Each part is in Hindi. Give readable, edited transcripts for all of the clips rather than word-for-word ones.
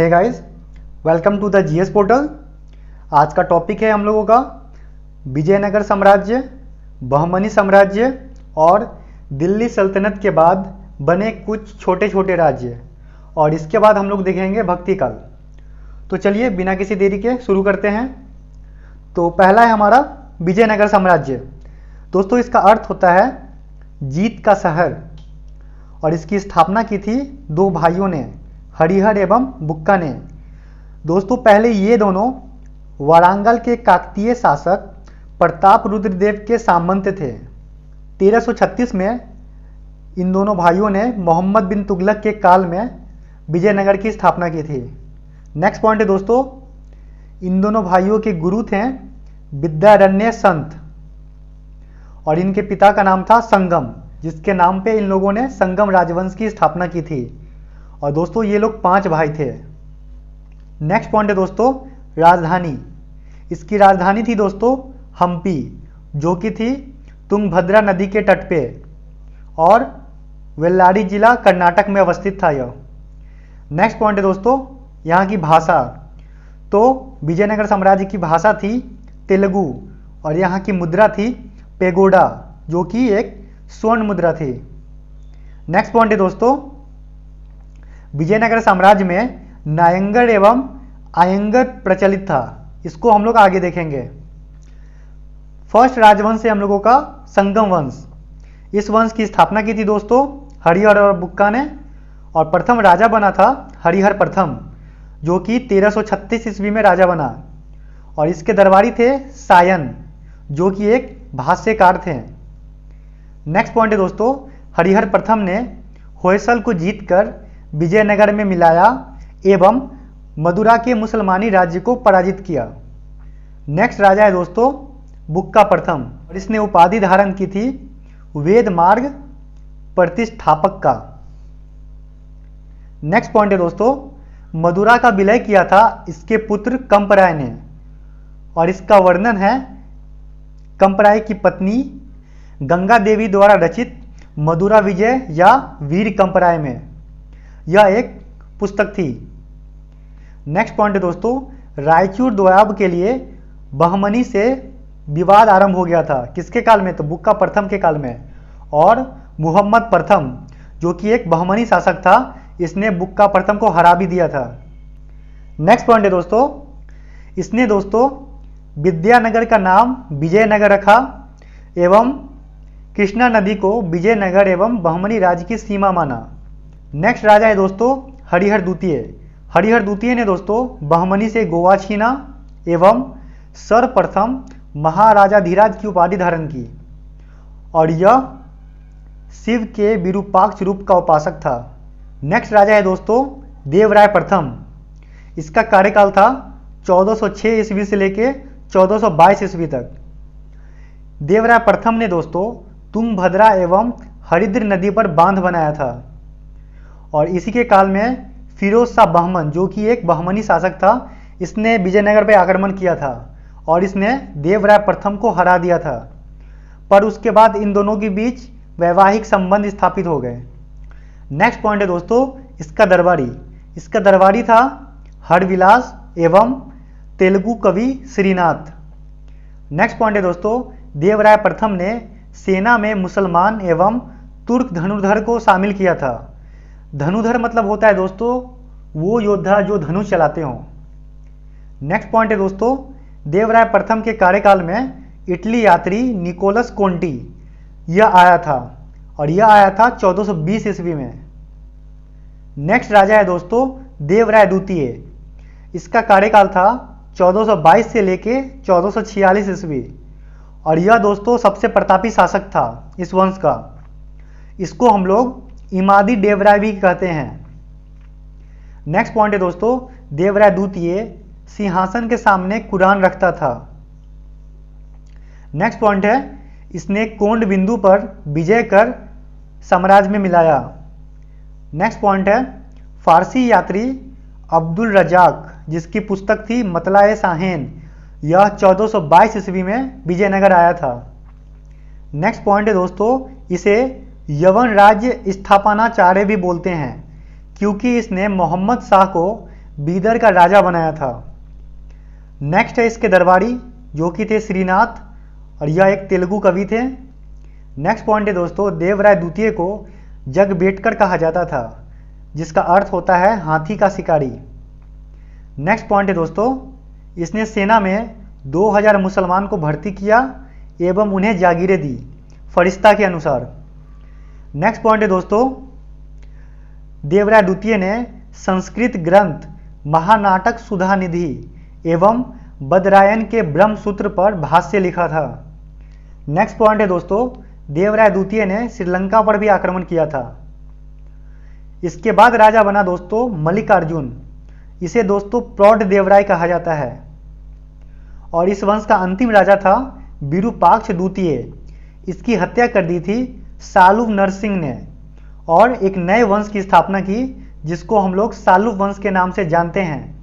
Hey guys, welcome to the GS portal. आज का टॉपिक है हम लोगों का विजयनगर साम्राज्य, बहमनी साम्राज्य और दिल्ली सल्तनत के बाद बने कुछ छोटे छोटे राज्य, और इसके बाद हम लोग देखेंगे भक्ति काल। तो चलिए बिना किसी देरी के शुरू करते हैं। तो पहला है हमारा विजयनगर साम्राज्य। दोस्तों, इसका अर्थ होता है जीत का शहर, और इसकी स्थापना की थी दो भाइयों ने, हरिहर एवं बुक्का ने। दोस्तों, पहले ये दोनों वारंगल के काकतीय शासक प्रताप रुद्रदेव के सामंत थे। 1336 में इन दोनों भाइयों ने मोहम्मद बिन तुगलक के काल में विजयनगर की स्थापना की थी। नेक्स्ट पॉइंट है दोस्तों, इन दोनों भाइयों के गुरु थे विद्यारण्य संत, और इनके पिता का नाम था संगम, जिसके नाम पे इन लोगों ने संगम राजवंश की स्थापना की थी। और दोस्तों, ये लोग 5 भाई थे। नेक्स्ट पॉइंट है दोस्तों, राजधानी। इसकी राजधानी थी दोस्तों हम्पी, जो कि थी तुंगभद्रा नदी के तट पे, और वेल्लारी जिला कर्नाटक में अवस्थित था यह। नेक्स्ट पॉइंट है दोस्तों, यहाँ की भाषा। तो विजयनगर साम्राज्य की भाषा थी तेलुगु, और यहाँ की मुद्रा थी पेगोडा, जो कि एक स्वर्ण मुद्रा थी। नेक्स्ट पॉइंट है दोस्तों, विजयनगर साम्राज्य में नायंगर एवं आयंगर प्रचलित था। इसको हम लोग आगे देखेंगे। फर्स्ट राजवंश है हम लोगों का संगम वंश। इस वंश की स्थापना की थी दोस्तों हरिहर और बुक्का ने, और प्रथम राजा बना था हरिहर प्रथम, जो कि 1336 ईस्वी में राजा बना। और इसके दरबारी थे सायन, जो कि एक भाष्यकार थे। नेक्स्ट पॉइंट है दोस्तों, हरिहर प्रथम ने होयसल को जीतकर विजयनगर में मिलाया एवं मदुरा के मुसलमानी राज्य को पराजित किया। नेक्स्ट राजा है दोस्तों बुक्का प्रथम, और इसने उपाधि धारण की थी वेद मार्ग प्रतिष्ठापक का। नेक्स्ट पॉइंट है दोस्तों, मदुरा का विलय किया था इसके पुत्र कंपराय ने, और इसका वर्णन है कंपराय की पत्नी गंगा देवी द्वारा रचित मदुरा विजय या वीर कंपराय में। यह एक पुस्तक थी। नेक्स्ट पॉइंट है दोस्तों, रायचूर दोयाब के लिए बहमनी से विवाद आरंभ हो गया था। किसके काल में? तो बुक्का प्रथम के काल में। और मुहम्मद प्रथम, जो कि एक बहमनी शासक था, इसने बुक्का प्रथम को हरा भी दिया था। नेक्स्ट पॉइंट है दोस्तों, इसने दोस्तों विद्यानगर का नाम विजयनगर रखा एवं कृष्णा नदी को विजयनगर एवं बहमनी राज्य की सीमा माना। नेक्स्ट राजा है दोस्तों हरिहर द्वितीय। हरिहर द्वितीय ने दोस्तों बहमनी से गोवा छीना एवं सर्वप्रथम महाराजा धीराज की उपाधि धारण की, और यह शिव के विरूपाक्ष रूप का उपासक था। नेक्स्ट राजा है दोस्तों देवराय प्रथम। इसका कार्यकाल था 1406 ईस्वी से लेके 1422 ईस्वी तक। देवराय प्रथम ने दोस्तों तुंगभद्रा एवं हरिद्र नदी पर बांध बनाया था, और इसी के काल में फिरोज शाह बहमन, जो कि एक बहमनी शासक था, इसने विजयनगर पर आक्रमण किया था, और इसने देवराय प्रथम को हरा दिया था। पर उसके बाद इन दोनों के बीच वैवाहिक संबंध स्थापित हो गए। नेक्स्ट पॉइंट है दोस्तों इसका दरबारी। इसका दरबारी था हरविलास एवं तेलुगु कवि श्रीनाथ। नेक्स्ट पॉइंट है दोस्तों, देवराय प्रथम ने सेना में मुसलमान एवं तुर्क धनुर्धर को शामिल किया था। धनुर्धर मतलब होता है दोस्तों वो योद्धा जो धनुष चलाते हों। नेक्स्ट पॉइंट है दोस्तों, देवराय प्रथम के कार्यकाल में इटली यात्री निकोलस कोंटी यह आया था, और यह आया था 1420 ईस्वी में। नेक्स्ट राजा है दोस्तों देवराय द्वितीय। इसका कार्यकाल था 1422 से लेके 1446 ईस्वी, और यह दोस्तों सबसे प्रतापी शासक था इस वंश का। इसको हम लोग इमादी देवराय भी कहते हैं। नेक्स्ट पॉइंट है दोस्तों, देवराय द्वितीय सिंहासन के सामने कुरान रखता था। नेक्स्ट पॉइंट है, इसने कोंड बिंदु पर विजय कर साम्राज्य में मिलाया। नेक्स्ट पॉइंट है, फारसी यात्री अब्दुल रजाक, जिसकी पुस्तक थी मतला-ए साहेन, यह 1422 ईस्वी में विजयनगर आया था। नेक्स्ट पॉइंट है दोस्तों, इसे यवन राज्य स्थापनाचार्य भी बोलते हैं, क्योंकि इसने मोहम्मद शाह को बीदर का राजा बनाया था। नेक्स्ट है इसके दरबारी जो कि थे श्रीनाथ, और यह एक तेलुगु कवि थे। नेक्स्ट पॉइंट है दोस्तों, देवराय द्वितीय को जगबेटकर कहा जाता था, जिसका अर्थ होता है हाथी का शिकारी। नेक्स्ट पॉइंट है दोस्तों, इसने सेना में 2000 मुसलमान को भर्ती किया एवं उन्हें जागीरें दी फरिश्ता के अनुसार। नेक्स्ट पॉइंट है दोस्तों, देवराय द्वितीय ने संस्कृत ग्रंथ महानाटक सुधानिधि एवं बदरायन के ब्रह्मसूत्र पर भाष्य लिखा था। नेक्स्ट पॉइंट है दोस्तों, देवराय द्वितीय ने श्रीलंका पर भी आक्रमण किया था। इसके बाद राजा बना दोस्तों मल्लिकार्जुन। इसे दोस्तों प्रौढ़ देवराय कहा जाता है। और इस वंश का अंतिम राजा था विरूपाक्ष द्वितीय। इसकी हत्या कर दी थी सालुव नरसिंह ने और एक नए वंश की स्थापना की, जिसको हम लोग सालुव वंश के नाम से जानते हैं।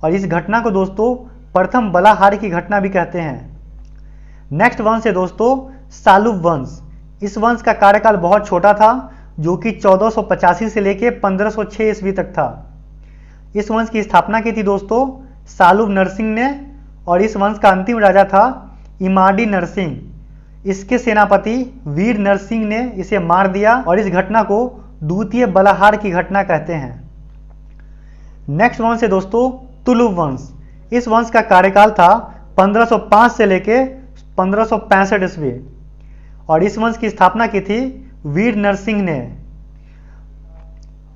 और इस घटना को दोस्तों प्रथम बलाहार की घटना भी कहते हैं। नेक्स्ट वंश है दोस्तों सालुव वंश। इस वंश का कार्यकाल बहुत छोटा था, जो कि 1485 से लेकर 1506 ईस्वी तक था। इस वंश की स्थापना की थी दोस्तों सालुव नरसिंह ने, और इस वंश का अंतिम राजा था इमाडी नरसिंह। इसके सेनापति वीर नरसिंह ने इसे मार दिया, और इस घटना को द्वितीय बलाहार की घटना कहते हैं। नेक्स्ट वंश है दोस्तों तुलुव वंश। इस वंश का कार्यकाल था 1505 से लेकर 1565 ईस्वी, और इस वंश की स्थापना की थी वीर नरसिंह ने।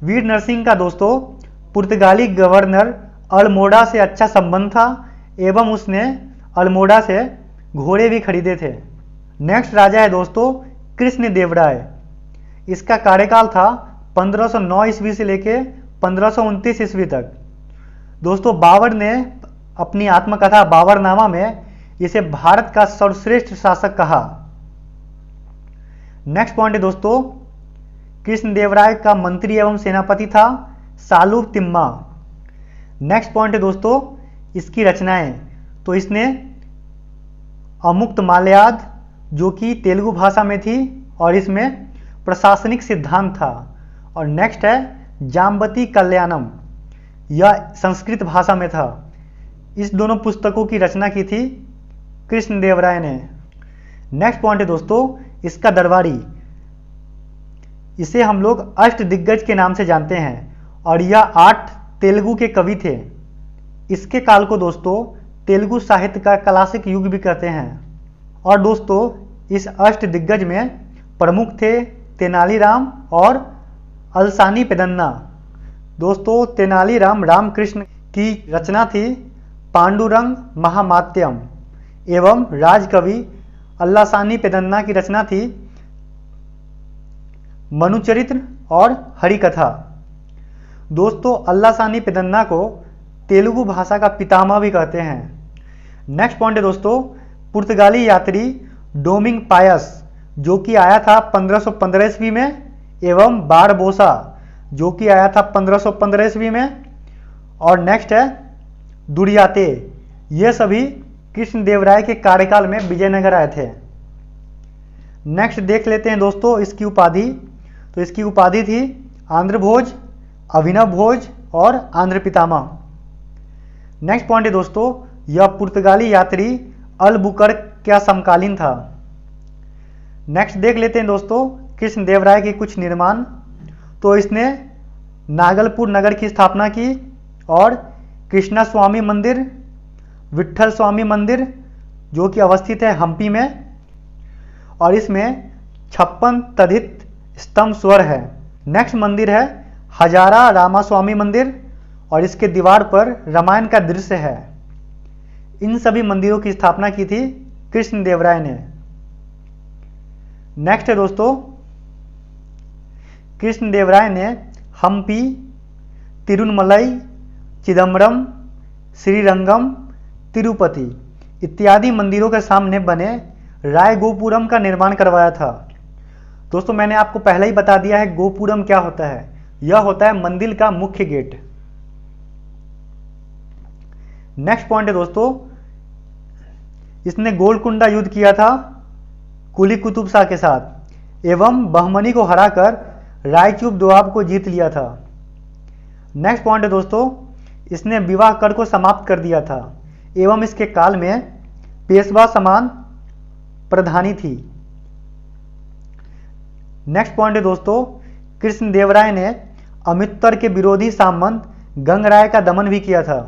वीर नरसिंह का दोस्तों पुर्तगाली गवर्नर अल्मोड़ा से अच्छा संबंध था एवं उसने अल्मोड़ा से घोड़े भी खरीदे थे। नेक्स्ट राजा है दोस्तों कृष्ण देवराय। इसका कार्यकाल था 1509 ईस्वी से लेकर 1529 ईस्वी तक। दोस्तों बाबर ने अपनी आत्मकथा बाबरनामा में इसे भारत का सर्वश्रेष्ठ शासक कहा। नेक्स्ट पॉइंट है दोस्तों, कृष्णदेवराय का मंत्री एवं सेनापति था सालुव तिम्मा। नेक्स्ट पॉइंट है दोस्तों इसकी रचनाएं। तो इसने अमुक्त माल्याद जो कि तेलुगु भाषा में थी, और इसमें प्रशासनिक सिद्धांत था। और नेक्स्ट है जाम्बती कल्याणम, यह संस्कृत भाषा में था। इस दोनों पुस्तकों की रचना की थी कृष्णदेवराय ने। नेक्स्ट पॉइंट है दोस्तों इसका दरबारी। इसे हम लोग अष्ट दिग्गज के नाम से जानते हैं, और यह 8 तेलुगु के कवि थे। इसके काल को दोस्तों तेलुगु साहित्य का क्लासिक युग भी कहते हैं। और दोस्तों इस अष्ट दिग्गज में प्रमुख थे तेनालीराम और अलसानी पेदन्ना। दोस्तों तेनालीराम रामकृष्ण की रचना थी पांडुरंग महामात्यम, एवं राजकवि अल्लासानी पेदन्ना की रचना थी मनुचरित्र और हरिकथा। दोस्तों अल्लासानी पेदन्ना को तेलुगु भाषा का पितामह भी कहते हैं। नेक्स्ट पॉइंट है दोस्तों पुर्तगाली यात्री डोमिंग पायस, जो कि आया था 1515 ईस्वी में, एवं बारबोसा जो कि आया था 1515 ईस्वी में। और नेक्स्ट है दुर्याते, ये सभी कृष्णदेवराय के कार्यकाल में विजयनगर आए थे। नेक्स्ट देख लेते हैं दोस्तों इसकी उपाधि। तो इसकी उपाधि थी आंध्र भोज, अभिनव भोज और आंध्र पितामह। नेक्स्ट पॉइंट है दोस्तों यह पुर्तगाली यात्री अलबुकर्क का समकालीन था। नेक्स्ट देख लेते हैं दोस्तों कृष्णदेवराय के कुछ निर्माण। तो इसने नागलपुर नगर की स्थापना की, और कृष्णा स्वामी मंदिर, विट्ठल स्वामी मंदिर जो कि अवस्थित है हम्पी में, और इसमें 56 तद्धित स्तंभ स्वर है। नेक्स्ट मंदिर है हजारा रामास्वामी मंदिर, और इसके दीवार पर रामायण का दृश्य है। इन सभी मंदिरों की स्थापना की थी कृष्णदेवराय ने। नेक्स्ट है दोस्तों कृष्णदेवराय ने हम्पी, तिरुनमलई, चिदम्बरम, श्रीरंगम, तिरुपति इत्यादि मंदिरों के सामने बने राय गोपुरम का निर्माण करवाया था। दोस्तों मैंने आपको पहले ही बता दिया है गोपुरम क्या होता है। यह होता है मंदिर का मुख्य गेट। नेक्स्ट पॉइंट है दोस्तों इसने गोलकुंडा युद्ध किया था कुली कुतुब शाह के साथ, एवं बहमनी को हराकर रायचूर दोआब को जीत लिया था। नेक्स्ट पॉइंट है दोस्तों इसने विवाह कर को समाप्त कर दिया था एवं इसके काल में पेशवा समान प्रधानी थी। नेक्स्ट पॉइंट है दोस्तों, कृष्णदेवराय ने अमृतसर के विरोधी सामंत गंगराय का दमन भी किया था।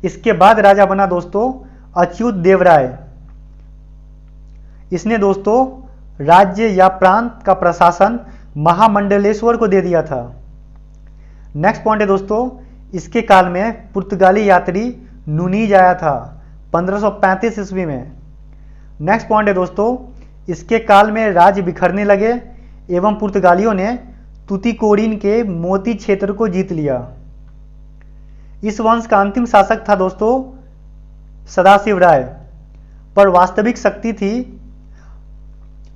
इसके बाद राजा बना दोस्तों अच्युत देवराय। इसने दोस्तों राज्य या प्रांत का प्रशासन महामंडलेश्वर को दे दिया था। नेक्स्ट पॉइंट है दोस्तों, इसके काल में पुर्तगाली यात्री नूनीज आया था 1535 ईस्वी में। नेक्स्ट पॉइंट है दोस्तों, इसके काल में राज्य बिखरने लगे एवं पुर्तगालियों ने तुतिकोरिन के मोती क्षेत्र को जीत लिया। इस वंश का अंतिम शासक था दोस्तों सदाशिव राय, पर वास्तविक शक्ति थी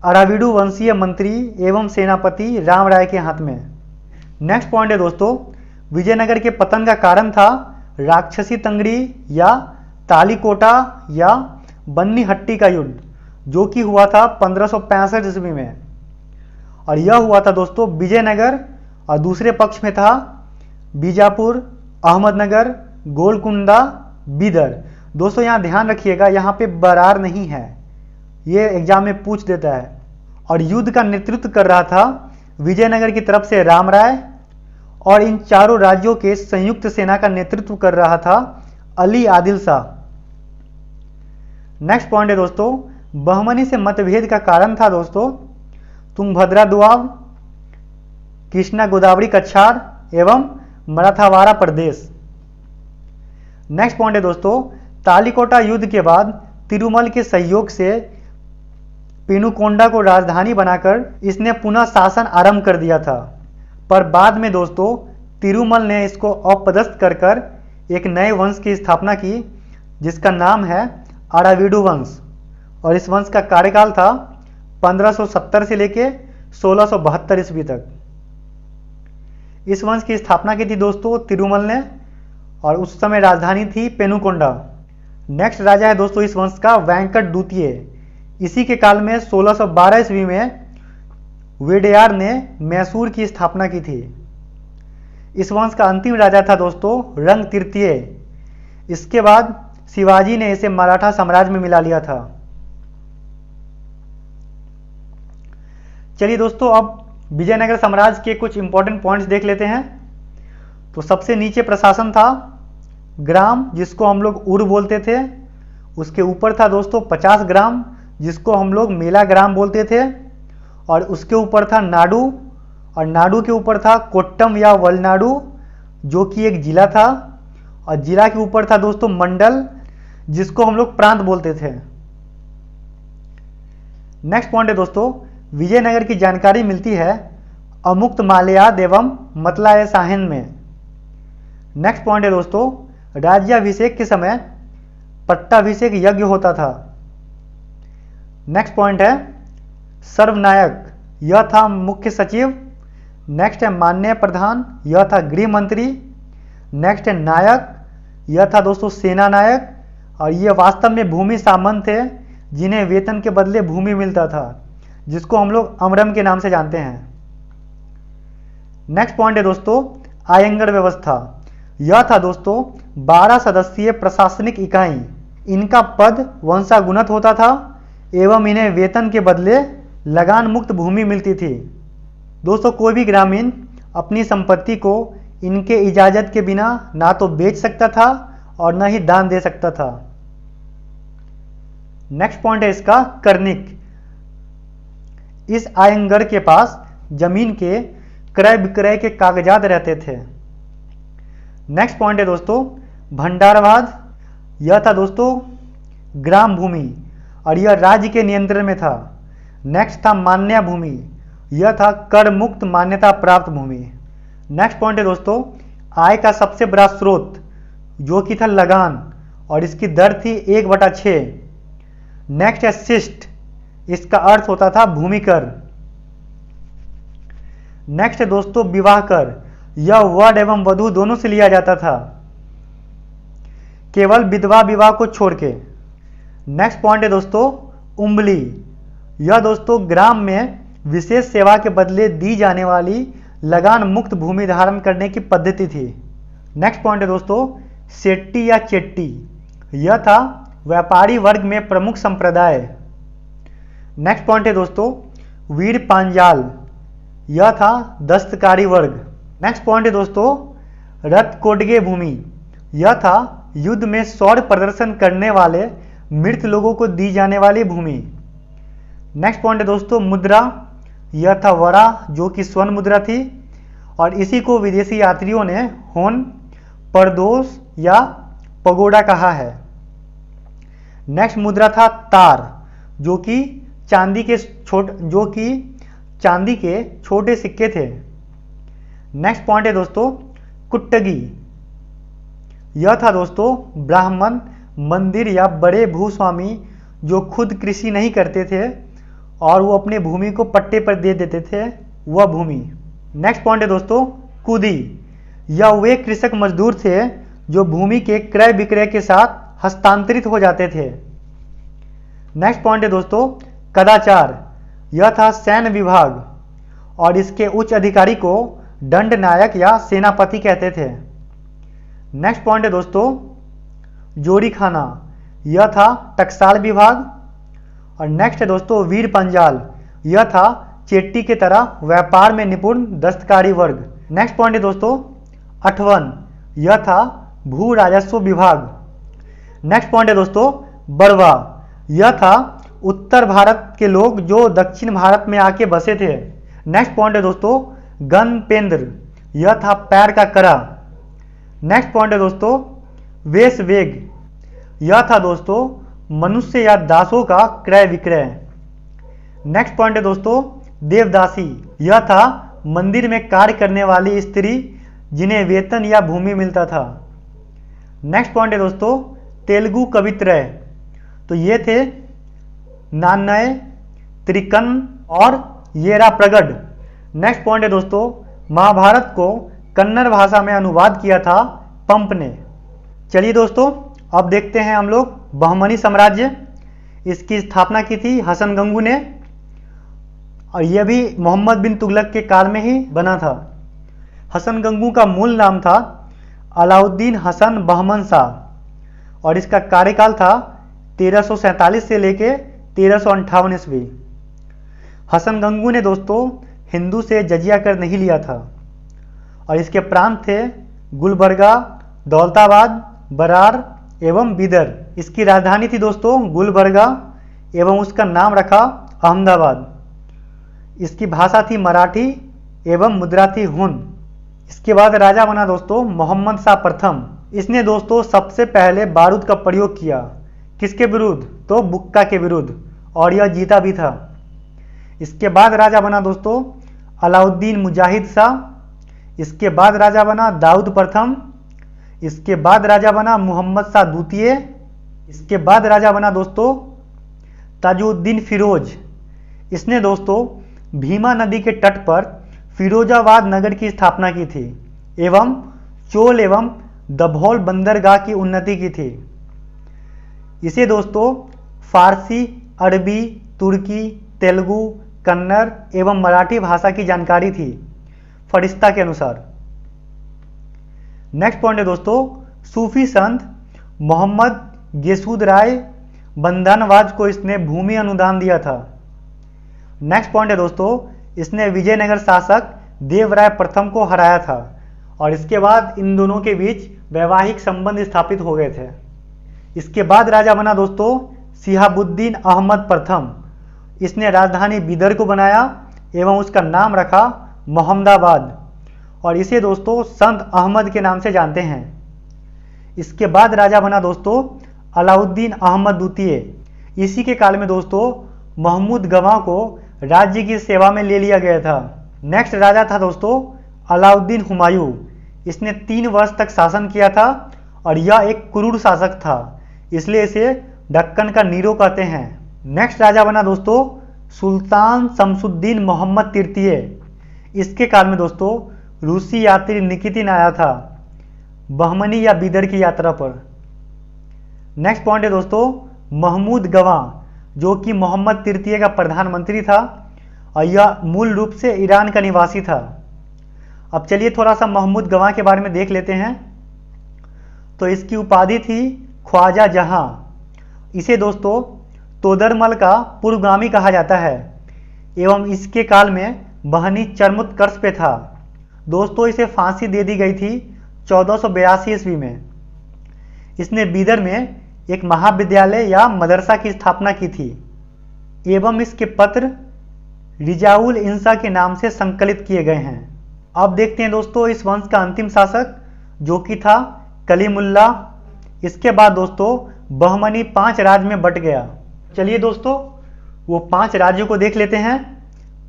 अराविडु वंशीय मंत्री एवं सेनापति राम राय के हाथ में। नेक्स्ट पॉइंट है दोस्तों, विजयनगर के पतन का कारण था राक्षसी तंगड़ी या तालीकोटा या बन्नीहट्टी का युद्ध, जो कि हुआ था 1565 ईस्वी में। और यह हुआ था दोस्तों विजयनगर, और दूसरे पक्ष में था बीजापुर, अहमदनगर, गोलकुंडा, बीदर। दोस्तों यहाँ ध्यान रखिएगा, यहाँ पे बरार नहीं है, ये एग्जाम में पूछ देता है। और युद्ध का नेतृत्व कर रहा था विजयनगर की तरफ से राम राय, और इन चारों राज्यों के संयुक्त सेना का नेतृत्व कर रहा था अली आदिल शाह। नेक्स्ट पॉइंट है दोस्तों, बहमनी से मतभेद का कारण था दोस्तों तुंगभद्रा दोआब, कृष्णा गोदावरी कछार एवं मराठावाड़ा प्रदेश। नेक्स्ट पॉइंट है दोस्तों, तालीकोटा युद्ध के बाद तिरुमल के सहयोग से पेनुकोंडा को राजधानी बनाकर इसने पुनः शासन आरंभ कर दिया था, पर बाद में दोस्तों तिरुमल ने इसको अपदस्थ कर एक नए वंश की स्थापना की जिसका नाम है अराविडु वंश। और इस वंश का कार्यकाल था 1570 से लेके 1672 ईस्वी तक। इस वंश की स्थापना की थी दोस्तों तिरुमल ने, और उस समय राजधानी थी पेनुकोंडा। नेक्स्ट राजा है दोस्तों इस वंश का वेंकट द्वितीय। इसी के काल में 1612 ईस्वी में वेडेयार ने मैसूर की स्थापना की थी। इस वंश का अंतिम राजा था दोस्तों रंग तृतीय। इसके बाद शिवाजी ने इसे मराठा साम्राज्य में मिला लिया था। चलिए दोस्तों अब विजयनगर साम्राज्य के कुछ इंपॉर्टेंट पॉइंट्स देख लेते हैं। तो सबसे नीचे प्रशासन था ग्राम, जिसको हम लोग उर बोलते थे। उसके ऊपर था दोस्तों 50 ग्राम, जिसको हम लोग मेला ग्राम बोलते थे। और उसके ऊपर था नाडु, और नाडु के ऊपर था कोट्टम या वलनाडु, जो कि एक जिला था। और जिला के ऊपर था दोस्तों मंडल, जिसको हम लोग प्रांत बोलते थे। नेक्स्ट पॉइंट है दोस्तों, विजयनगर की जानकारी मिलती है अमुक्त माल्याद एवं मतलाय साहिन में। नेक्स्ट पॉइंट है दोस्तों, राज्याभिषेक के समय पट्टाभिषेक यज्ञ होता था। नेक्स्ट पॉइंट है सर्वनायक, यह था मुख्य सचिव। नेक्स्ट है माननीय प्रधान, यह था गृह मंत्री। नेक्स्ट है नायक, यह था दोस्तों सेना नायक, और यह वास्तव में भूमि सामंत थे जिन्हें वेतन के बदले भूमि मिलता था, जिसको हम लोग अमरम के नाम से जानते हैं। नेक्स्ट पॉइंट है दोस्तों आयंगर व्यवस्था। यह था दोस्तों 12 सदस्यीय प्रशासनिक इकाई। इनका पद वंशागुणत होता था एवं इन्हें वेतन के बदले लगान मुक्त भूमि मिलती थी। दोस्तों कोई भी ग्रामीण अपनी संपत्ति को इनके इजाजत के बिना ना तो बेच सकता था और न ही दान दे सकता था। नेक्स्ट पॉइंट है इसका कर्णिक। इस आयंगर के पास जमीन के क्रय विक्रय के कागजात रहते थे। नेक्स्ट पॉइंट है दोस्तों भंडारवाद। यह था दोस्तों ग्राम भूमि और यह राज्य के नियंत्रण में था। नेक्स्ट था मान्या भूमि। यह था कर मुक्त मान्यता प्राप्त भूमि। नेक्स्ट पॉइंट है दोस्तों आय का सबसे बड़ा स्रोत जो कि था लगान और इसकी दर थी 1/6। नेक्स्ट है शिष्ट, इसका अर्थ होता था भूमि कर। नेक्स्ट है दोस्तों विवाह कर। यह वध एवं वधू दोनों से लिया जाता था, केवल विधवा विवाह को छोड़ के। नेक्स्ट पॉइंट है दोस्तों उम्बली। यह दोस्तों ग्राम में विशेष सेवा के बदले दी जाने वाली लगान मुक्त भूमि धारण करने की पद्धति थी। नेक्स्ट पॉइंट है दोस्तों शेट्टी या चेट्टी, यह था व्यापारी वर्ग में प्रमुख संप्रदाय। नेक्स्ट पॉइंट है दोस्तों वीर पांजाल, यह था दस्तकारी वर्ग। नेक्स्ट पॉइंट है दोस्तों रथकोडगे भूमि, यह था युद्ध में शौर्य प्रदर्शन करने वाले मृत लोगों को दी जाने वाली भूमि। नेक्स्ट पॉइंट है दोस्तों मुद्रा, यह था वरा जो कि स्वर्ण मुद्रा थी और इसी को विदेशी यात्रियों ने होन, परदोष या पगोडा कहा है। नेक्स्ट मुद्रा था तार जो कि चांदी के छोटे सिक्के थे। नेक्स्ट पॉइंट है दोस्तों कुट्टगी, यह था दोस्तों ब्राह्मण, मंदिर या बड़े भूस्वामी जो खुद कृषि नहीं करते थे और वो अपने भूमि को पट्टे पर दे देते थे, वह भूमि। नेक्स्ट पॉइंट है दोस्तों कुदी, यह वे कृषक मजदूर थे जो भूमि के क्रय विक्रय के साथ हस्तांतरित हो जाते थे। नेक्स्ट पॉइंट है दोस्तों कदाचार, यह था सैन्य विभाग और इसके उच्च अधिकारी को दंड नायक या सेनापति कहते थे। नेक्स्ट पॉइंट है दोस्तों जोड़ी खाना, यह था टकसाल विभाग। और नेक्स्ट है दोस्तों वीर पंजाल, यह था चेट्टी के तरह व्यापार में निपुण दस्तकारी वर्ग। नेक्स्ट पॉइंट है दोस्तों अठवन, यह था भू राजस्व विभाग। नेक्स्ट पॉइंट है दोस्तों बरवा, यह था उत्तर भारत के लोग जो दक्षिण भारत में आके बसे थे। नेक्स्ट पॉइंट है दोस्तों गनपेंद्र, यह था पैर का करा। नेक्स्ट पॉइंट है दोस्तों वेश वेग, यह था दोस्तों मनुष्य या दासों का क्रय विक्रय। नेक्स्ट पॉइंट है दोस्तों देवदासी, यह था मंदिर में कार्य करने वाली स्त्री जिन्हें वेतन या भूमि मिलता था। नेक्स्ट पॉइंट है दोस्तों तेलुगु कवित्रय, तो ये थे नान्नय, त्रिकन और येरा प्रगड। नेक्स्ट पॉइंट है दोस्तों महाभारत को कन्नड़ भाषा में अनुवाद किया था पंप ने। चलिए दोस्तों अब देखते हैं हम लोग बहमनी साम्राज्य। इसकी स्थापना की थी हसन गंगू ने और यह भी मोहम्मद बिन तुगलक के काल में ही बना था। हसन गंगू का मूल नाम था अलाउद्दीन हसन बहमन शाह और इसका कार्यकाल था 1347 से लेके 1358 ईस्वी। हसन गंगू ने दोस्तों हिंदू से जजिया कर नहीं लिया था और इसके प्रांत थे गुलबर्गा, दौलताबाद, बरार एवं बिदर। इसकी राजधानी थी दोस्तों गुलबर्गा एवं उसका नाम रखा अहमदाबाद। इसकी भाषा थी मराठी एवं मुद्रा थी हुन। इसके बाद राजा बना दोस्तों मोहम्मद शाह प्रथम। इसने दोस्तों सबसे पहले बारूद का प्रयोग किया, किसके विरुद्ध? तो बुक्का के विरुद्ध, और यह जीता भी था। इसके बाद राजा बना दोस्तों अलाउद्दीन मुजाहिद शाह। इसके बाद राजा बना दाऊद प्रथम। इसके बाद राजा बना मोहम्मद शाह द्वितीय। इसके बाद राजा बना दोस्तों ताजुद्दीन फिरोज। इसने दोस्तों भीमा नदी के तट पर फिरोजाबाद नगर की स्थापना की थी एवं चोल एवं दभौल बंदरगाह की उन्नति की थी। इसे दोस्तों फारसी, अरबी, तुर्की, तेलुगु, कन्नड़ एवं मराठी भाषा की जानकारी थी फरिश्ता के अनुसार। नेक्स्ट पॉइंट है दोस्तों सूफी संत मोहम्मद गेसूद राय बंधनवाज को इसने भूमि अनुदान दिया था। नेक्स्ट पॉइंट है दोस्तों इसने विजयनगर शासक देवराय प्रथम को हराया था और इसके बाद इन दोनों के बीच वैवाहिक संबंध स्थापित हो गए थे। इसके बाद राजा बना दोस्तों शिहाबुद्दीन अहमद प्रथम। इसने राजधानी बिदर को बनाया एवं उसका नाम रखा मोहम्मदाबाद और इसे दोस्तों संत अहमद के नाम से जानते हैं। इसके बाद राजा बना दोस्तों अलाउद्दीन अहमद द्वितीय। इसी के काल में दोस्तों महमूद गवाह को राज्य की सेवा में ले लिया गया था। नेक्स्ट राजा था दोस्तों अलाउद्दीन हुमायूं। इसने 3 वर्ष तक शासन किया था और यह एक क्रूर शासक था, इसलिए इसे दक्कन का नीरो कहते हैं। नेक्स्ट राजा बना दोस्तों सुल्तान शमसुद्दीन मोहम्मद तृतीय। इसके काल में दोस्तों रूसी यात्री निकितिन आया था बहमनी या बिदर की यात्रा पर। नेक्स्ट पॉइंट है दोस्तों महमूद गवाह, जो कि मोहम्मद तृतीय का प्रधानमंत्री था और यह मूल रूप से ईरान का निवासी था। अब चलिए थोड़ा सा महमूद गवाह के बारे में देख लेते हैं। तो इसकी उपाधि थी ख्वाजा जहां। इसे दोस्तों तोदरमल का पूर्वगामी कहा जाता है एवं इसके काल में बहनी चरमोत्कर्ष पे था। दोस्तों इसे फांसी दे दी गई थी 1482 ईस्वी में। इसने बीदर में एक महाविद्यालय या मदरसा की स्थापना की थी एवं इसके पत्र रिजाउल इंसा के नाम से संकलित किए गए हैं। अब देखते हैं दोस्तों इस वंश का अंतिम शासक जो कि था कलीमुल्ला। इसके बाद दोस्तों बहमनी 5 राज्य में बट गया। चलिए दोस्तों वो 5 राज्यों को देख लेते हैं।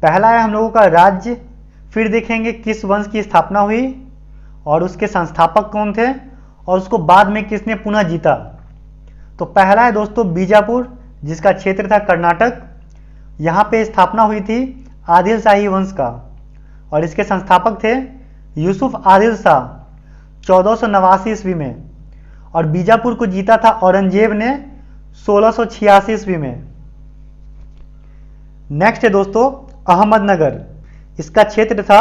पहला है हम लोगों का राज्य, फिर देखेंगे किस वंश की स्थापना हुई और उसके संस्थापक कौन थे और उसको बाद में किसने पुनः जीता। तो पहला है दोस्तों बीजापुर, जिसका क्षेत्र था कर्नाटक। यहाँ पे स्थापना हुई थी आदिल शाही वंश का और इसके संस्थापक थे यूसुफ आदिल शाह 1489 ईस्वी में। और बीजापुर को जीता था औरंगजेब ने 1686 ईस्वी में। नेक्स्ट है दोस्तों अहमदनगर, इसका क्षेत्र था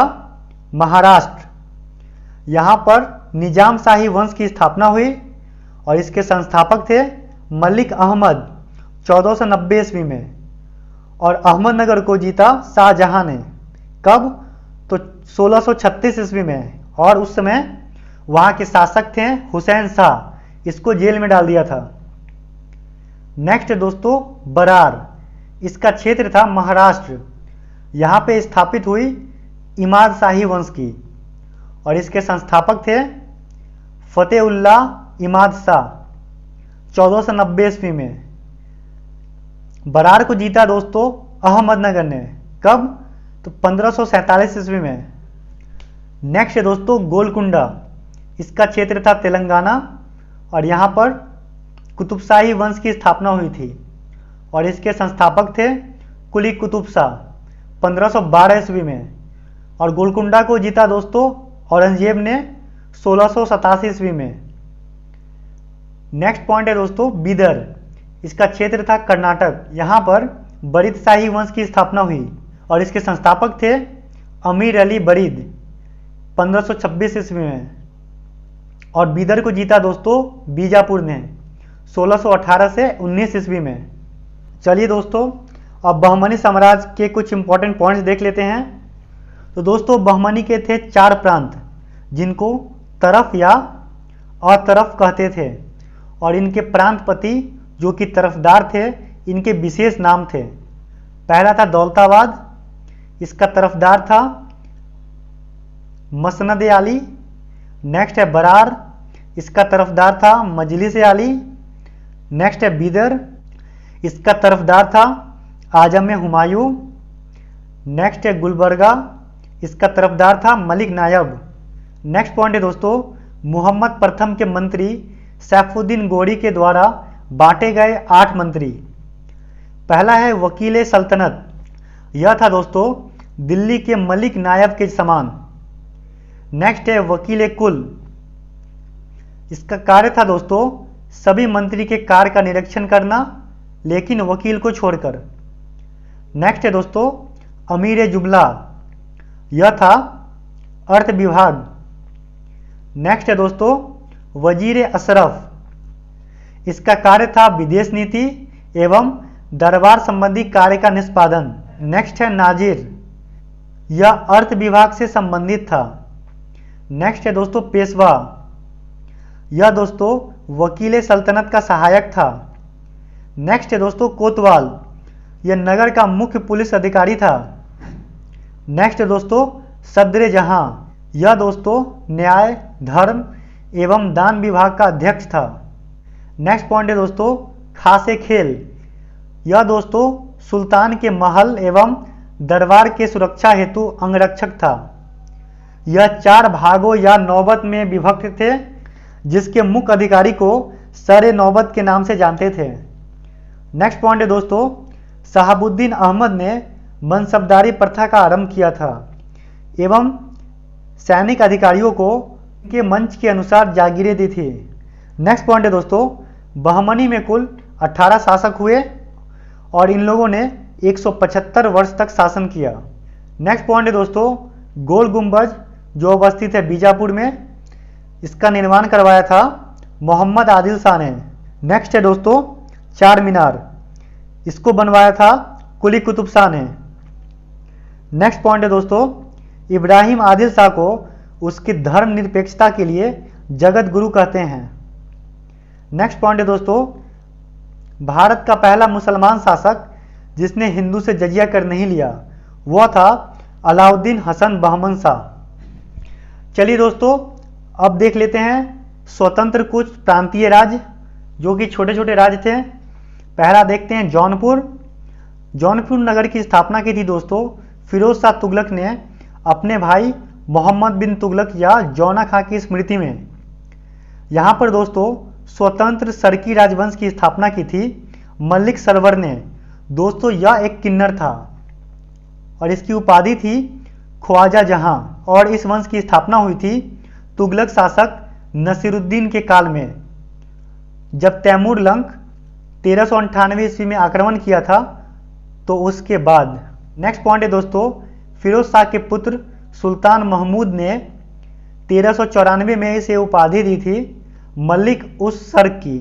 महाराष्ट्र। यहाँ पर निजाम शाही वंश की स्थापना हुई और इसके संस्थापक थे मलिक अहमद 1490 ईस्वी में। और अहमदनगर को जीता शाहजहां ने। कब? तो 1636 ईस्वी में। और उस समय वहाँ के शासक थे हुसैन शाह, इसको जेल में डाल दिया था। नेक्स्ट दोस्तों बरार, इसका क्षेत्र था महाराष्ट्र। यहाँ पे स्थापित हुई इमाद शाही वंश की और इसके संस्थापक थे फतेहुल्लाह इमाद शाह 1490 ईस्वी में। बरार को जीता दोस्तों अहमदनगर ने। कब? तो 1547 ईस्वी में। नेक्स्ट है दोस्तों गोलकुंडा, इसका क्षेत्र था तेलंगाना और यहाँ पर कुतुबशाही वंश की स्थापना हुई थी और इसके संस्थापक थे कुली कुतुब शाह 1512 ईस्वी में। और गोलकुंडा को जीता दोस्तों औरंगजेब ने 1687 ईस्वी में। नेक्स्ट पॉइंट है दोस्तों बीदर, इसका क्षेत्र था कर्नाटक। यहाँ पर बरीद शाही वंश की स्थापना हुई और इसके संस्थापक थे अमीर अली बरीद 1526 ईस्वी में। और बीदर को जीता दोस्तों बीजापुर ने 1618 से 19 ईस्वी में। चलिए दोस्तों अब बहमनी साम्राज्य के कुछ इंपॉर्टेंट पॉइंट्स देख लेते हैं। तो दोस्तों बहमनी के थे 4 प्रांत जिनको तरफ या अतरफ कहते थे और इनके प्रांतपति जो कि तरफदार थे इनके विशेष नाम थे। पहला था दौलताबाद, इसका तरफदार था मसनद आली। नेक्स्ट है बरार, इसका तरफदार था मजलिस आली। नेक्स्ट है बीदर, इसका तरफदार था आजम हुमायूं। नेक्स्ट है गुलबर्गा, इसका तरफदार था मलिक नायब। नेक्स्ट पॉइंट है दोस्तों मोहम्मद प्रथम के मंत्री सैफुद्दीन गोरी के द्वारा बांटे गए 8 मंत्री। पहला है वकील सल्तनत, यह था दोस्तों दिल्ली के मलिक नायब के समान। नेक्स्ट है वकील कुल, इसका कार्य था दोस्तों सभी मंत्री के कार्य का निरीक्षण करना लेकिन वकील को छोड़कर। नेक्स्ट है दोस्तों अमीर जुमला, यह था अर्थ विभाग। नेक्स्ट है दोस्तों वजीर अशरफ, इसका कार्य था विदेश नीति एवं दरबार संबंधी कार्य का निष्पादन। नेक्स्ट है नाजिर, यह अर्थ विभाग से संबंधित था। नेक्स्ट है दोस्तों पेशवा, यह दोस्तों वकील सल्तनत का सहायक था। नेक्स्ट है दोस्तों कोतवाल, यह नगर का मुख्य पुलिस अधिकारी था। नेक्स्ट है दोस्तों सदर जहां, यह दोस्तों न्याय धर्म एवं दान विभाग का अध्यक्ष था। नेक्स्ट पॉइंट है दोस्तों खासे खेल, यह दोस्तों सुल्तान के महल एवं दरबार के सुरक्षा हेतु अंगरक्षक था। यह 4 भागों या नौबत में विभक्त थे जिसके मुख्य अधिकारी को सर नौबत के नाम से जानते थे। नेक्स्ट पॉइंट है दोस्तों शहाबुद्दीन अहमद ने मनसबदारी प्रथा का आरंभ किया था एवं सैनिक अधिकारियों को के मंच के अनुसार जागीरें दी थी। नेक्स्ट पॉइंट है दोस्तों बहमनी में कुल 18 शासक हुए और इन लोगों ने 175 वर्ष तक शासन किया। नेक्स्ट पॉइंट है दोस्तों गोल गुंबज जो अवस्थित है बीजापुर में, इसका निर्माण करवाया था मोहम्मद आदिल शाह ने। नेक्स्ट है दोस्तों चार मीनार, इसको बनवाया था कुली कुतुब शाह ने। नेक्स्ट पॉइंट है दोस्तों, इब्राहिम आदिल शाह को उसकी धर्मनिरपेक्षता के लिए जगत गुरु कहते हैं। नेक्स्ट पॉइंट है दोस्तों, भारत का पहला मुसलमान शासक जिसने हिंदू से जजिया कर नहीं लिया वह था अलाउद्दीन हसन बहमन शाह। चलिए दोस्तों अब देख लेते हैं स्वतंत्र कुछ प्रांतीय राज्य जो कि छोटे छोटे राज्य थे। पहला देखते हैं जौनपुर। जौनपुर नगर की स्थापना की थी दोस्तों फिरोज शाह तुगलक ने अपने भाई मोहम्मद बिन तुगलक या जौना खां की स्मृति में। यहाँ पर दोस्तों स्वतंत्र सरकी राजवंश की स्थापना की थी मलिक सरवर ने। दोस्तों यह एक किन्नर था और इसकी उपाधि थी ख्वाजा जहां, और इस वंश की स्थापना हुई थी तुगलक शासक नसीरुद्दीन के काल में, जब तैमूर लंक 1398 ईस्वी में आक्रमण किया था तो उसके बाद। नेक्स्ट पॉइंट है दोस्तों, फिरोज शाह के पुत्र सुल्तान महमूद ने 1394 में इसे उपाधि दी थी मलिक उस सर्क की,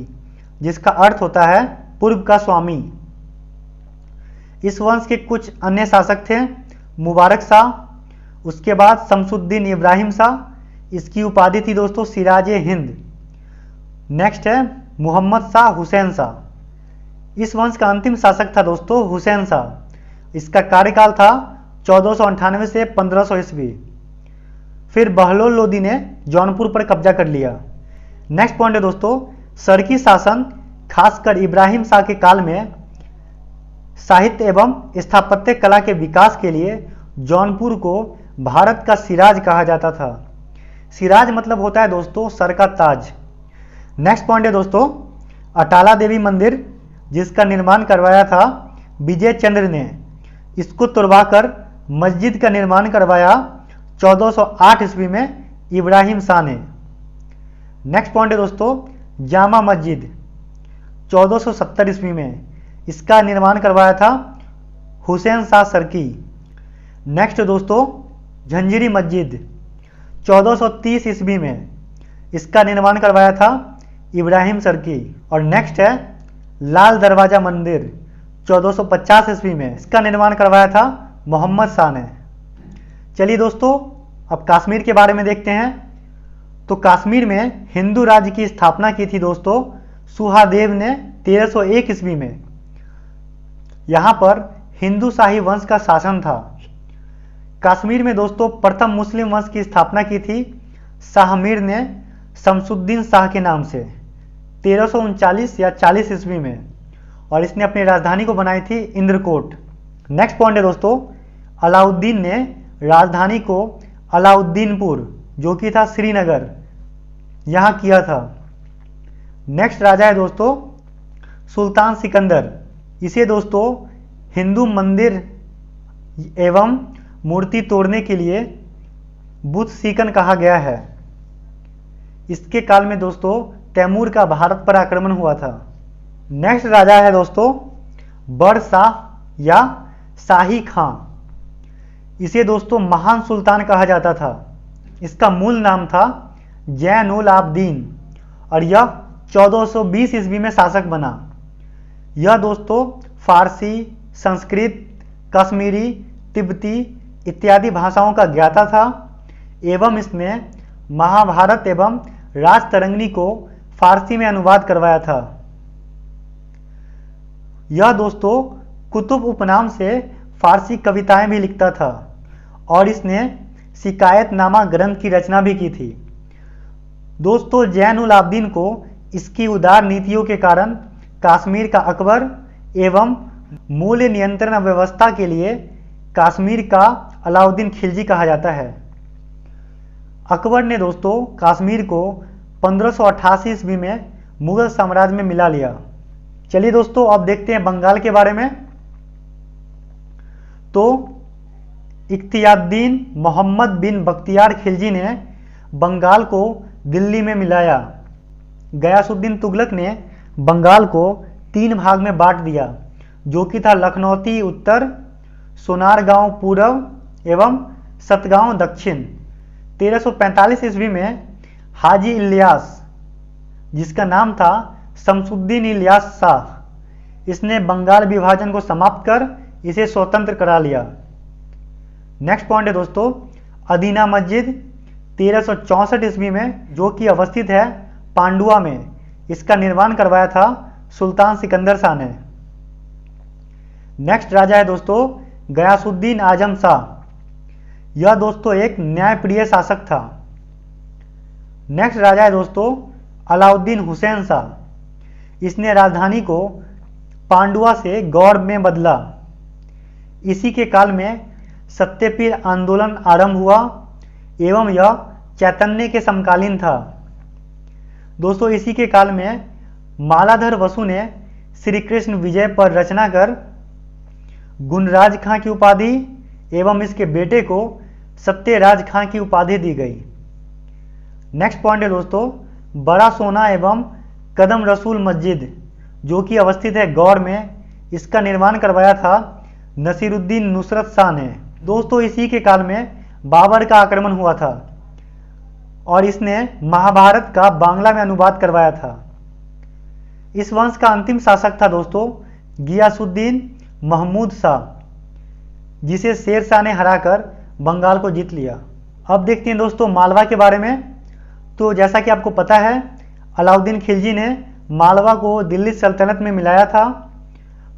जिसका अर्थ होता है पूर्व का स्वामी। इस वंश के कुछ अन्य शासक थे मुबारक शाह, उसके बाद शमसुद्दीन इब्राहिम शाह, इसकी उपाधि थी दोस्तों सिराज ए हिंद। नेक्स्ट है मोहम्मद शाह हुसैन शाह। इस वंश का अंतिम शासक था दोस्तों हुसैन शाह। इसका कार्यकाल था 1498 से 1500 ईस्वी। फिर बहलोल लोदी ने जौनपुर पर कब्जा कर लिया। नेक्स्ट पॉइंट है दोस्तों, सरकी शासन खासकर इब्राहिम शाह के काल में साहित्य एवं स्थापत्य कला के विकास के लिए जौनपुर को भारत का सिराज कहा जाता था। सिराज मतलब होता है दोस्तों सर का ताज। नेक्स्ट पॉइंट है दोस्तों, अटाला देवी मंदिर जिसका निर्माण करवाया था विजय चंद्र ने। इसको तुड़वाकर मस्जिद का निर्माण करवाया 1408 ईस्वी में इब्राहिम शाह ने। नेक्स्ट पॉइंट है दोस्तों, जामा मस्जिद 1470 ईस्वी में, इसका निर्माण करवाया था हुसैन शाह सरकी। नेक्स्ट दोस्तों, झंझरी मस्जिद 1430 ईस्वी में, इसका निर्माण करवाया था इब्राहिम सरकी। और नेक्स्ट है लाल दरवाजा मंदिर 1450 ईस्वी में, इसका निर्माण करवाया था मोहम्मद शाह ने। चलिए दोस्तों अब कश्मीर के बारे में देखते हैं। तो कश्मीर में हिंदू राज्य की स्थापना की थी दोस्तों सुहादेव ने 1301 ईस्वी में। यहाँ पर हिंदू शाही वंश का शासन था। कश्मीर में दोस्तों प्रथम मुस्लिम वंश की स्थापना की थी शाहमीर ने शमसुद्दीन शाह के नाम से 1339 या 40 ईस्वी में, और इसने अपनी राजधानी को बनाई थी इंद्रकोट। नेक्स्ट पॉइंट है दोस्तों, अलाउद्दीन ने राजधानी को अलाउद्दीनपुर जो कि था श्रीनगर यहाँ किया था। नेक्स्ट राजा है दोस्तों सुल्तान सिकंदर। इसे दोस्तों हिंदू मंदिर एवं मूर्ति तोड़ने के लिए बुत सीकन कहा गया है। इसके काल में दोस्तों तैमूर का भारत पर आक्रमण हुआ था। नेक्स्ट राजा है दोस्तों बड़ शाह या शाही खां। इसे दोस्तों महान सुल्तान कहा जाता था। इसका मूल नाम था जैन उल आबदीन और यह 1420 ईस्वी में शासक बना। यह दोस्तों फारसी, संस्कृत, कश्मीरी, तिब्बती इत्यादि भाषाओं का ज्ञाता था एवं इसने महाभारत एवं राजतरंगिणी को फारसी में अनुवाद करवाया था। यह दोस्तों कुतुब उपनाम से फारसी कविताएं भी लिखता था और इसने शिकायतनामा ग्रंथ की रचना भी की थी। दोस्तों जैन उल आबदीन को इसकी उदार नीतियों के कारण कश्मीर का अकबर एवं मूल्य नियंत्रण व्यवस्था के लिए कश्मीर का अलाउद्दीन खिलजी कहा जाता है। अकबर ने दोस्तों कश्मीर को 1588 ईस्वी में मुगल साम्राज्य में मिला लिया। चलिए दोस्तों अब देखते हैं बंगाल के बारे में। तो इख्तियारुद्दीन मोहम्मद बिन बख्तियार खिलजी ने बंगाल को दिल्ली में मिलाया। गयासुद्दीन तुगलक ने बंगाल को 3 भाग में बांट दिया जो कि था लखनौती उत्तर, सोनारगांव पूर्व एवं सतगांव दक्षिण। 1345 ईस्वी में हाजी इलियास जिसका नाम था शमसुद्दीन इलियास शाह। इसने बंगाल विभाजन को समाप्त कर इसे स्वतंत्र करा लिया। नेक्स्ट पॉइंट है दोस्तों अदीना मस्जिद 1364 ईस्वी में, जो कि अवस्थित है पांडुआ में। इसका निर्माण करवाया था सुल्तान सिकंदर शाह ने। नेक्स्ट राजा है दोस्तों गयासुद्दीन आजम शाह। यह दोस्तों एक न्यायप्रिय शासक था। नेक्स्ट राजा है दोस्तों अलाउद्दीन हुसैन शाह। इसने राजधानी को पांडुआ से गौड़ में बदला। इसी के काल में सत्यपीर आंदोलन आरंभ हुआ एवं यह चैतन्य के समकालीन था। दोस्तों इसी के काल में मालाधर वसु ने श्री कृष्ण विजय पर रचना कर गुणराज खां की उपाधि एवं इसके बेटे को सत्यराज खां की उपाधि दी गई। नेक्स्ट पॉइंट है दोस्तों बड़ा सोना एवं कदम रसूल मस्जिद, जो कि अवस्थित है गौड़ में। इसका निर्माण करवाया था नसीरुद्दीन नुसरत शाह ने। दोस्तों इसी के काल में बाबर का आक्रमण हुआ था और इसने महाभारत का बांग्ला में अनुवाद करवाया था। इस वंश का अंतिम शासक था दोस्तों गियासुद्दीन महमूद शाह, जिसे शेर शाह ने हराकर बंगाल को जीत लिया। अब देखते हैं दोस्तों मालवा के बारे में। तो जैसा कि आपको पता है अलाउद्दीन खिलजी ने मालवा को दिल्ली सल्तनत में मिलाया था,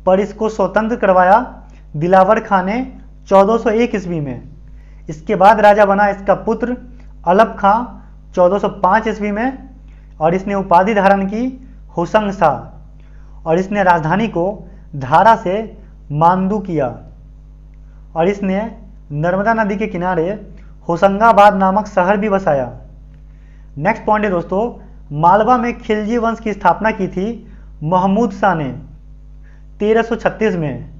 पर इसको स्वतंत्र करवाया दिलावर खां ने 1401 ईस्वी में। इसके बाद राजा बना इसका पुत्र अलप खां 1405 ईस्वी में, और इसने उपाधि धारण की होशंग शाह, और इसने राजधानी को धारा से मांडू किया, और इसने नर्मदा नदी के किनारे होशंगाबाद नामक शहर भी बसाया। नेक्स्ट पॉइंट है दोस्तों मालवा में खिलजी वंश की स्थापना की थी महमूद शाह ने 1336 में,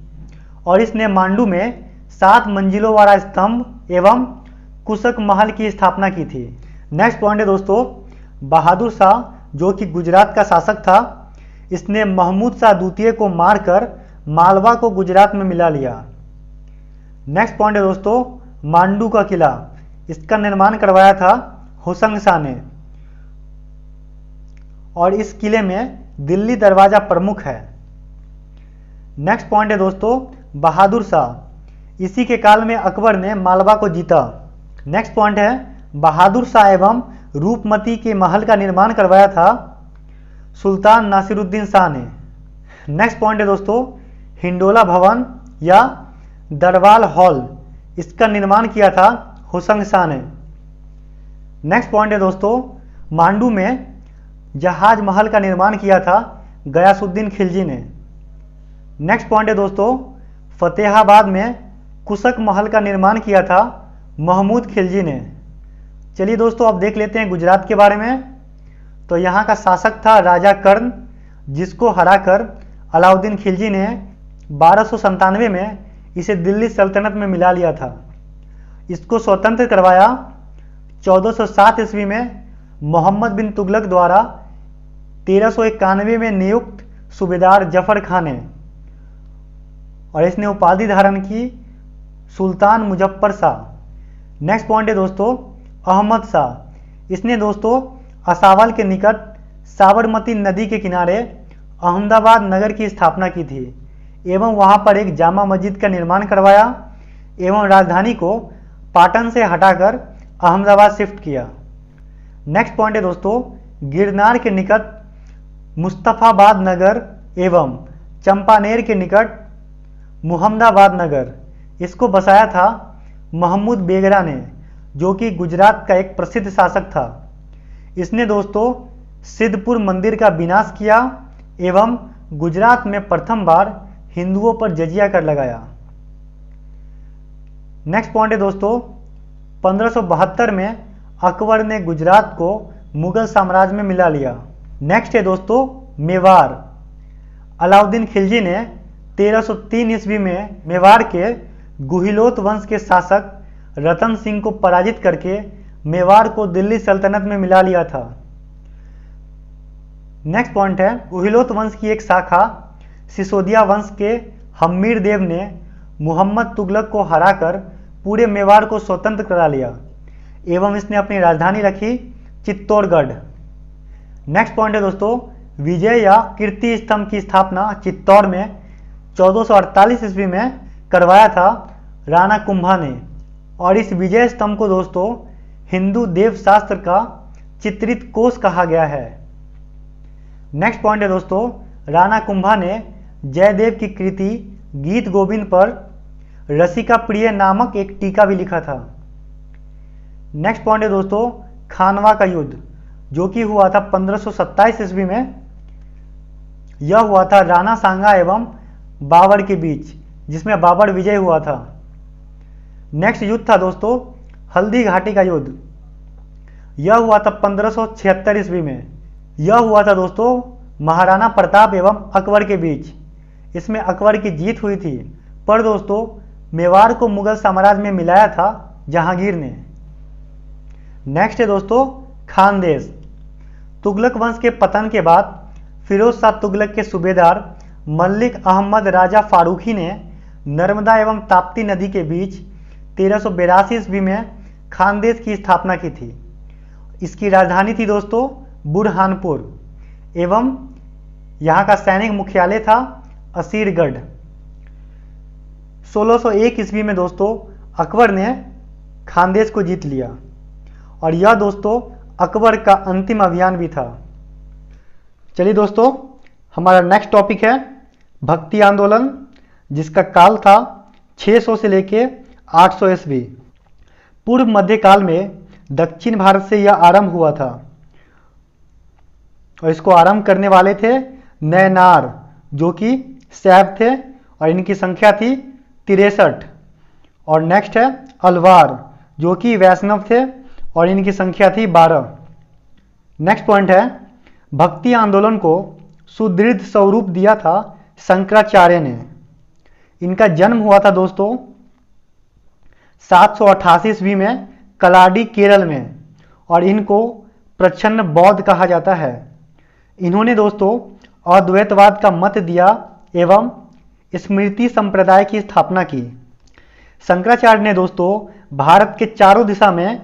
और इसने मांडू में 7 मंजिलों वाला स्तंभ एवं कुशक महल की स्थापना की थी। नेक्स्ट पॉइंट है दोस्तों बहादुर शाह, जो कि गुजरात का शासक था। इसने महमूद शाह द्वितीय को मारकर मालवा को गुजरात में मिला लिया। नेक्स्ट पॉइंट है दोस्तों मांडू का किला। इसका निर्माण करवाया था होशंग शाह ने, और इस किले में दिल्ली दरवाजा प्रमुख है। नेक्स्ट पॉइंट है दोस्तों बहादुर शाह। इसी के काल में अकबर ने मालवा को जीता। नेक्स्ट पॉइंट है बहादुर शाह एवं रूपमती के महल का निर्माण करवाया था सुल्तान नासिरुद्दीन शाह ने। नेक्स्ट पॉइंट है दोस्तों हिंडोला भवन या दरबार हॉल। इसका निर्माण किया था होशंग शाह ने। नेक्स्ट पॉइंट है दोस्तों मांडू में जहाज महल का निर्माण किया था गयासुद्दीन खिलजी ने। नेक्स्ट पॉइंट है दोस्तों फतेहाबाद में कुशक महल का निर्माण किया था महमूद खिलजी ने। चलिए दोस्तों अब देख लेते हैं गुजरात के बारे में। तो यहाँ का शासक था राजा कर्ण, जिसको हराकर अलाउद्दीन खिलजी ने 1297 में इसे दिल्ली सल्तनत में मिला लिया था। इसको स्वतंत्र करवाया 1407 ईस्वी में मोहम्मद बिन तुगलक द्वारा 1391 में नियुक्त सूबेदार जफर खान ने, और इसने उपाधि धारण की सुल्तान मुजफ्फर शाह। नेक्स्ट पॉइंट है दोस्तों अहमद शाह। इसने दोस्तों असावल के निकट साबरमती नदी के किनारे अहमदाबाद नगर की स्थापना की थी एवं वहां पर एक जामा मस्जिद का निर्माण करवाया एवं राजधानी को पाटन से हटाकर अहमदाबाद शिफ्ट किया। नेक्स्ट पॉइंट है दोस्तों गिरनार के निकट मुस्तफाबाद नगर एवं चंपानेर के निकट मुहम्मदाबाद नगर, इसको बसाया था महमूद बेगरा ने, जो कि गुजरात का एक प्रसिद्ध शासक था। इसने दोस्तों सिद्धपुर मंदिर का विनाश किया एवं गुजरात में प्रथम बार हिंदुओं पर जजिया कर लगाया। नेक्स्ट पॉइंट है दोस्तों 1572 में अकबर ने गुजरात को मुगल साम्राज्य में मिला लिया। नेक्स्ट है दोस्तों मेवाड़। अलाउद्दीन खिलजी ने 1303 ईस्वी में मेवाड़ के गुहिलोत वंश के शासक रतन सिंह को पराजित करके मेवाड़ को दिल्ली सल्तनत में मिला लिया था। नेक्स्ट पॉइंट है गुहिलोत वंश की एक शाखा सिसोदिया वंश के हम्मीर देव ने मोहम्मद तुगलक को हराकर पूरे मेवाड़ को स्वतंत्र करा लिया एवं इसने अपनी राजधानी रखी चित्तौड़गढ़। नेक्स्ट पॉइंट है दोस्तों, विजय या कीर्ति स्तंभ की स्थापना चित्तौड़ में 1448 ईस्वी में करवाया था राणा कुंभा ने। और इस विजय स्तंभ को दोस्तों हिंदू देव शास्त्र का चित्रित कोष कहा गया है। नेक्स्ट पॉइंट है दोस्तों, राणा कुंभा ने जयदेव की कृति गीत गोविंद पर रसिका प्रिय नामक एक टीका भी लिखा था। नेक्स्ट पॉइंट है दोस्तों, खानवा का युद्ध जो कि हुआ था 1527 ईस्वी में। यह हुआ था राणा सांगा एवं बाबर के बीच, जिसमें बाबर विजय हुआ था। नेक्स्ट युद्ध था दोस्तों हल्दी घाटी का युद्ध। यह हुआ था 1576 ईस्वी में। यह हुआ था दोस्तों महाराणा प्रताप एवं अकबर के बीच। इसमें अकबर की जीत हुई थी, पर दोस्तों मेवाड़ को मुगल साम्राज्य में मिलाया था जहांगीर ने। नेक्स्ट है दोस्तों खानदेश। तुगलक वंश के पतन के बाद फिरोज शाह तुगलक के सूबेदार मलिक अहमद राजा फारूकी ने नर्मदा एवं ताप्ती नदी के बीच 1382 ईस्वी में खानदेश की स्थापना की थी। इसकी राजधानी थी दोस्तों बुरहानपुर एवं यहाँ का सैनिक मुख्यालय था असीरगढ़। 1601 ईस्वी में दोस्तों अकबर ने खानदेश को जीत लिया और यह दोस्तों अकबर का अंतिम अभियान भी था। चलिए दोस्तों हमारा नेक्स्ट टॉपिक है भक्ति आंदोलन, जिसका काल था 600 से लेके 800 ईस्वी। पूर्व मध्यकाल में दक्षिण भारत से यह आरंभ हुआ था और इसको आरंभ करने वाले थे नयनार जो कि शैव थे और इनकी संख्या थी 63। और नेक्स्ट है अलवार जो कि वैष्णव थे और इनकी संख्या थी 12। नेक्स्ट पॉइंट है भक्ति आंदोलन को सुदृढ़ स्वरूप दिया था शंकराचार्य ने। इनका जन्म हुआ था दोस्तों 788 ईस्वी में कलाडी केरल में और इनको प्रच्छन्न बौद्ध कहा जाता है। इन्होंने दोस्तों अद्वैतवाद का मत दिया एवं स्मृति संप्रदाय की स्थापना की। शंकराचार्य ने दोस्तों भारत के चारों दिशा में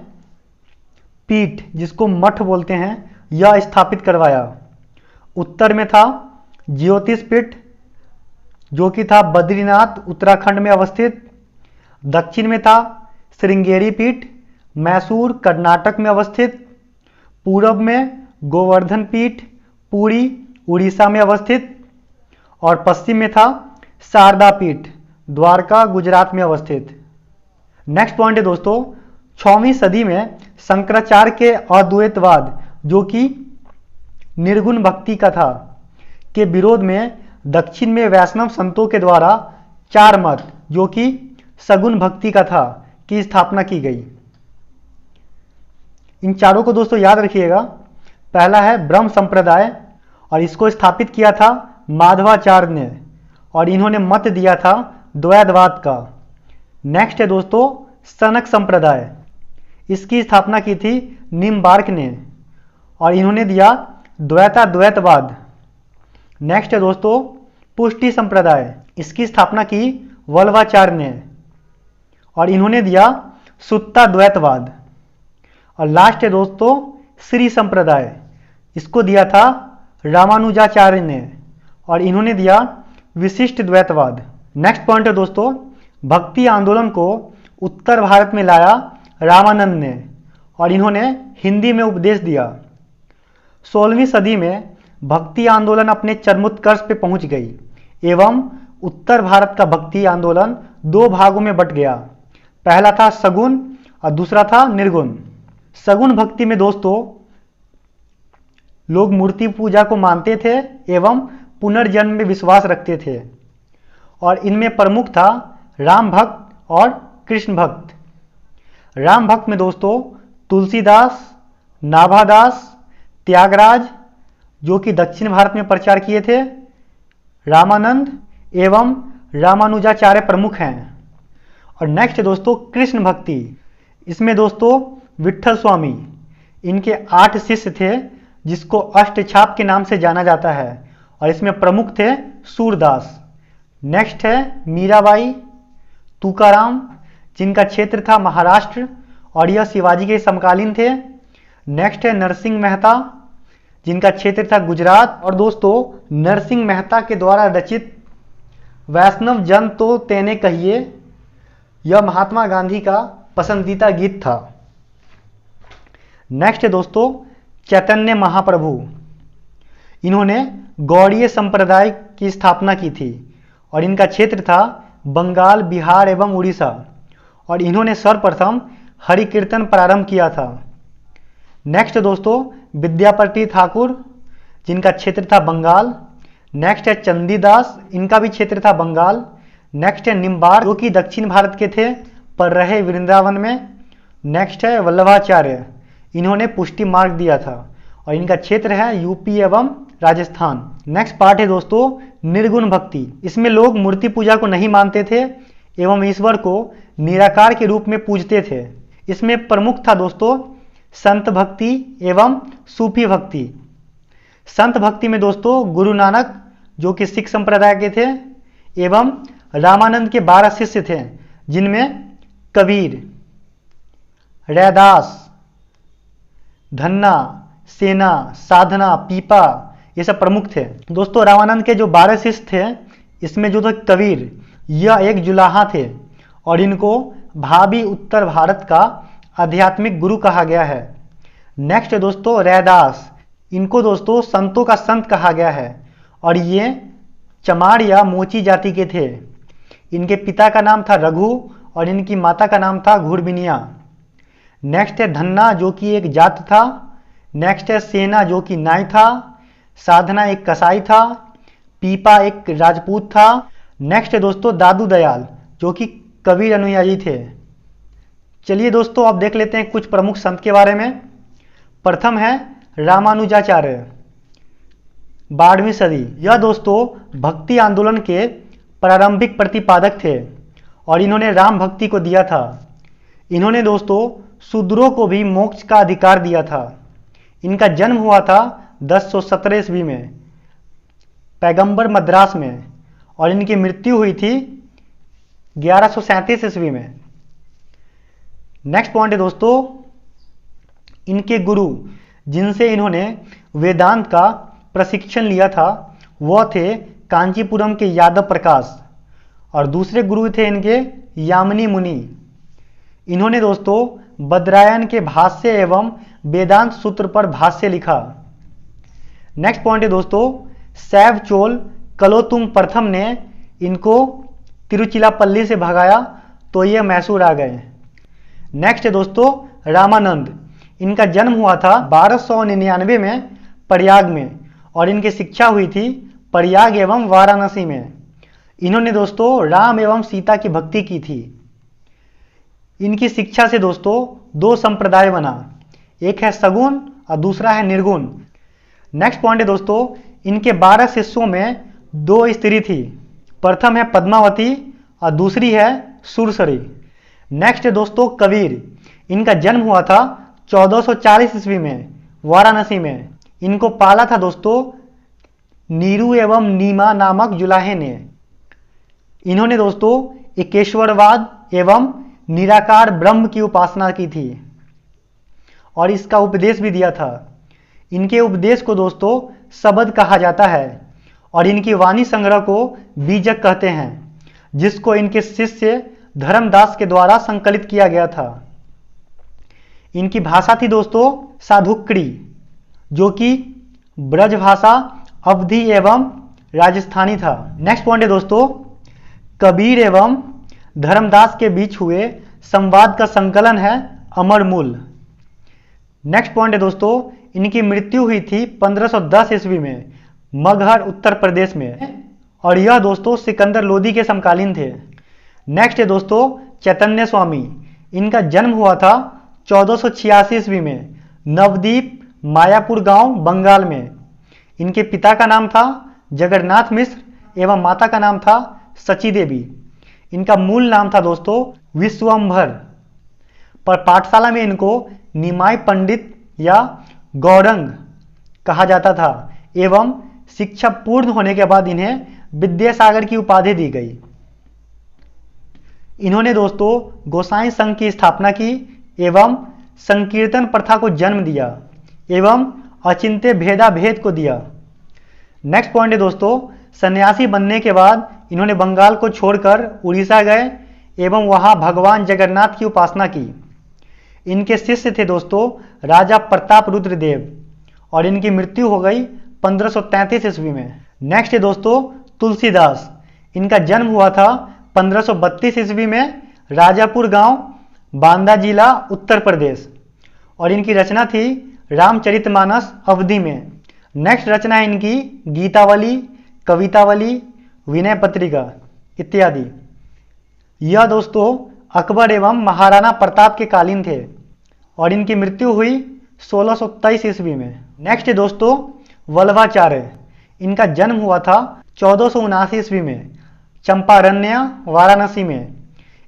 पीठ जिसको मठ बोलते हैं यह स्थापित करवाया। उत्तर में था ज्योतिष पीठ जो कि था बद्रीनाथ उत्तराखंड में अवस्थित। दक्षिण में था श्रृंगेरी पीठ मैसूर कर्नाटक में अवस्थित। पूरब में गोवर्धन पीठ पुरी उड़ीसा में अवस्थित और पश्चिम में था शारदा पीठ द्वारका गुजरात में अवस्थित। नेक्स्ट पॉइंट है दोस्तों 6वीं सदी में शंकराचार्य के अद्वैतवाद जो कि निर्गुण भक्ति का था के विरोध में दक्षिण में वैष्णव संतों के द्वारा चार मत जो कि सगुण भक्ति का था की स्थापना की गई। इन चारों को दोस्तों याद रखिएगा। पहला है ब्रह्म संप्रदाय और इसको स्थापित किया था माधवाचार्य ने और इन्होंने मत दिया था द्वैतवाद का। नेक्स्ट है दोस्तों सनक संप्रदाय, इसकी स्थापना की थी निम्बार्क ने और इन्होंने दिया द्वैतवाद। नेक्स्ट है दोस्तों पुष्टि संप्रदाय, इसकी स्थापना की वल्लभाचार्य ने और इन्होंने दिया सुत्ता द्वैतवाद। और लास्ट है दोस्तों श्री संप्रदाय, इसको दिया था रामानुजाचार्य ने और इन्होंने दिया विशिष्ट द्वैतवाद। नेक्स्ट पॉइंट है दोस्तों भक्ति आंदोलन को उत्तर भारत में लाया रामानंद ने और इन्होंने हिंदी में उपदेश दिया। 16वीं सदी में भक्ति आंदोलन अपने चरमोत्कर्ष पे पहुंच गई एवं उत्तर भारत का भक्ति आंदोलन दो भागों में बट गया। पहला था सगुण और दूसरा था निर्गुण। सगुण भक्ति में दोस्तों लोग मूर्ति पूजा को मानते थे एवं पुनर्जन्म में विश्वास रखते थे और इनमें प्रमुख था राम भक्त और कृष्ण भक्त। राम भक्त में दोस्तों तुलसीदास, नाभादास, त्यागराज जो कि दक्षिण भारत में प्रचार किए थे, रामानंद एवं रामानुजाचार्य प्रमुख हैं। और नेक्स्ट दोस्तों कृष्ण भक्ति, इसमें दोस्तों विट्ठल स्वामी, इनके 8 शिष्य थे जिसको अष्टछाप के नाम से जाना जाता है और इसमें प्रमुख थे सूरदास। नेक्स्ट है मीराबाई, तुकाराम जिनका क्षेत्र था महाराष्ट्र और यह शिवाजी के समकालीन थे। नेक्स्ट है नरसिंह मेहता जिनका क्षेत्र था गुजरात। और दोस्तों नरसिंह मेहता के द्वारा रचित वैष्णव जन तो तेने कहिए, यह महात्मा गांधी का पसंदीदा गीत था। नेक्स्ट है दोस्तों चैतन्य महाप्रभु। इन्होंने गौड़ीय संप्रदाय की स्थापना की थी और इनका क्षेत्र था बंगाल, बिहार एवं उड़ीसा। और इन्होंने सर्वप्रथम हरि कीर्तन प्रारंभ किया था। नेक्स्ट दोस्तों विद्यापति ठाकुर, जिनका क्षेत्र था बंगाल। नेक्स्ट है चंडीदास, इनका भी क्षेत्र था बंगाल। नेक्स्ट है निम्बार, जो कि दक्षिण भारत के थे पर रहे वृंदावन में। नेक्स्ट है वल्लभाचार्य, इन्होंने पुष्टि मार्ग दिया था और इनका क्षेत्र है यूपी एवं राजस्थान। नेक्स्ट पार्ट है दोस्तों निर्गुण भक्ति। इसमें लोग मूर्ति पूजा को नहीं मानते थे एवं ईश्वर को निराकार के रूप में पूजते थे। इसमें प्रमुख था दोस्तों संत भक्ति एवं सूफी भक्ति। संत भक्ति में दोस्तों गुरु नानक, जो कि सिख संप्रदाय के थे, एवं रामानंद के 12 शिष्य थे, जिनमें कबीर, रैदास, धन्ना, सेना, साधना, पीपा, ये सब प्रमुख थे। दोस्तों रामानंद के जो 12 शिष्य थे, इसमें जो थे कबीर, यह एक जुलाहा थे और इनको भावी उत्तर भारत का आध्यात्मिक गुरु कहा गया है। नेक्स्ट है दोस्तों रैदास, इनको दोस्तों संतों का संत कहा गया है और ये चमार या मोची जाति के थे। इनके पिता का नाम था रघु और इनकी माता का नाम था घुरबिनिया। नेक्स्ट है धन्ना, जो कि एक जात था। नेक्स्ट है सेना, जो कि नाई था। साधना एक कसाई था। पीपा एक राजपूत था। नेक्स्ट है दोस्तों दादू दयाल, जो कि कबीर अनुयायी थे। चलिए दोस्तों अब देख लेते हैं कुछ प्रमुख संत के बारे में। प्रथम है रामानुजाचार्य, 12वीं सदी। यह दोस्तों भक्ति आंदोलन के प्रारंभिक प्रतिपादक थे और इन्होंने राम भक्ति को दिया था। इन्होंने दोस्तों शूद्रों को भी मोक्ष का अधिकार दिया था। इनका जन्म हुआ था 1017 ईस्वी में पैगंबर मद्रास में और इनकी मृत्यु हुई थी 1137 ईस्वी में। नेक्स्ट पॉइंट है दोस्तों इनके गुरु, जिनसे इन्होंने वेदांत का प्रशिक्षण लिया था, वह थे कांचीपुरम के यादव प्रकाश और दूसरे गुरु थे इनके यामिनी मुनि। इन्होंने दोस्तों बद्रायन के भाष्य एवं वेदांत सूत्र पर भाष्य लिखा। नेक्स्ट पॉइंट है दोस्तों शैव चोल कलोतुंग प्रथम ने इनको तिरुचिरापल्ली से भगाया तो ये मैसूर आ गए। नेक्स्ट है दोस्तों रामानंद, इनका जन्म हुआ था 1299 में प्रयाग में और इनकी शिक्षा हुई थी प्रयाग एवं वाराणसी में। इन्होंने दोस्तों राम एवं सीता की भक्ति की थी। इनकी शिक्षा से दोस्तों दो संप्रदाय बना, एक है सगुण और दूसरा है निर्गुण। नेक्स्ट पॉइंट है दोस्तों इनके 12 शिष्यों में 2 स्त्री थी। प्रथम है पद्मावती और दूसरी है सुरसरी। नेक्स्ट है दोस्तों कबीर, इनका जन्म हुआ था 1440 ईस्वी में वाराणसी में। इनको पाला था दोस्तों नीरू एवं नीमा नामक जुलाहे ने। इन्होंने दोस्तों एकेश्वरवाद एवं निराकार ब्रह्म की उपासना की थी और इसका उपदेश भी दिया था। इनके उपदेश को दोस्तों शब्द कहा जाता है और इनकी वाणी संग्रह को बीजक कहते हैं, जिसको इनके शिष्य धर्मदास के द्वारा संकलित किया गया था। इनकी भाषा थी दोस्तों साधुक्री, जो कि ब्रज भाषा, अवधी एवं राजस्थानी था। नेक्स्ट पॉइंट है दोस्तों कबीर एवं धर्मदास के बीच हुए संवाद का संकलन है अमर मूल। नेक्स्ट पॉइंट है दोस्तों इनकी मृत्यु हुई थी 1510 ईस्वी में मगहर उत्तर प्रदेश में और यह दोस्तों सिकंदर लोदी के समकालीन थे। नेक्स्ट है दोस्तों चैतन्य स्वामी, इनका जन्म हुआ था 1486 ईस्वी में नवदीप मायापुर गांव बंगाल में। इनके पिता का नाम था जगन्नाथ मिश्र एवं माता का नाम था सची देवी। इनका मूल नाम था दोस्तों विश्वम्भर, पर पाठशाला में इनको निमाई पंडित या गौरंग कहा जाता था एवं शिक्षा पूर्ण होने के बाद इन्हें विद्यासागर की उपाधि दी गई। इन्होंने दोस्तों गोसाई संघ की स्थापना की एवं संकीर्तन प्रथा को जन्म दिया एवं अचिंत्य भेदा भेद को दिया। नेक्स्ट पॉइंट है दोस्तों, सन्यासी बनने के बाद इन्होंने बंगाल को छोड़कर उड़ीसा गए एवं वहां भगवान जगन्नाथ की उपासना की। इनके शिष्य थे दोस्तों राजा प्रताप रुद्र देव और इनकी मृत्यु हो गई 1533 ईस्वी में। नेक्स्ट है दोस्तों तुलसीदास। इनका जन्म हुआ था 1532 ईस्वी में राजापुर गांव, बांदा जिला, उत्तर प्रदेश, और इनकी रचना थी रामचरितमानस अवधि में। नेक्स्ट रचना है इनकी गीतावली, कवितावली, विनय पत्रिका इत्यादि। यह दोस्तों अकबर एवं महाराणा प्रताप के कालीन थे और इनकी मृत्यु हुई 1623 ईस्वी में। नेक्स्ट है दोस्तों वल्लभाचार्य। इनका जन्म हुआ था 1479 ईस्वी में चंपारण्य, वाराणसी में।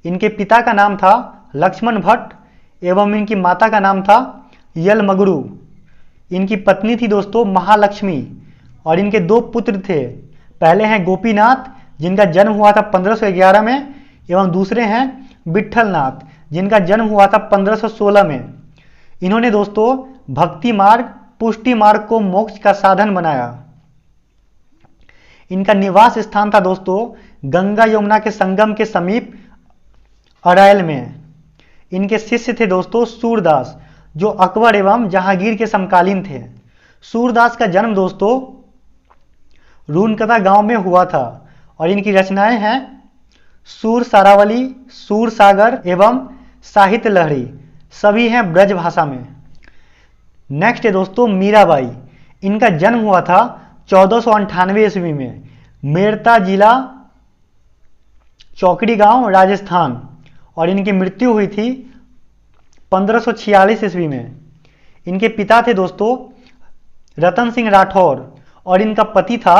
इनके पिता का नाम था लक्ष्मण भट्ट एवं इनकी माता का नाम था यलमगरू। इनकी पत्नी थी दोस्तों महालक्ष्मी और इनके 2 पुत्र थे। पहले हैं गोपीनाथ जिनका जन्म हुआ था 1511 में एवं दूसरे हैं विट्ठलनाथ जिनका जन्म हुआ था 1516 में। इन्होंने दोस्तों भक्ति मार्ग, पुष्टि मार्ग को मोक्ष का साधन बनाया। इनका निवास स्थान था दोस्तों गंगा यमुना के संगम के समीप अरैल में। इनके शिष्य थे दोस्तों सूरदास जो अकबर एवं जहांगीर के समकालीन थे। सूरदास का जन्म दोस्तों रूनकता गांव में हुआ था और इनकी रचनाएं हैं सूर सारावली, सूर सागर एवं साहित्य लहरी, सभी हैं ब्रज भाषा में। नेक्स्ट है दोस्तों मीराबाई। इनका जन्म हुआ था 1498 ईस्वी में मेरता जिला, चौकड़ी गांव, राजस्थान, और इनकी मृत्यु हुई थी 1546 ईस्वी में। इनके पिता थे दोस्तों रतन सिंह राठौर और इनका पति था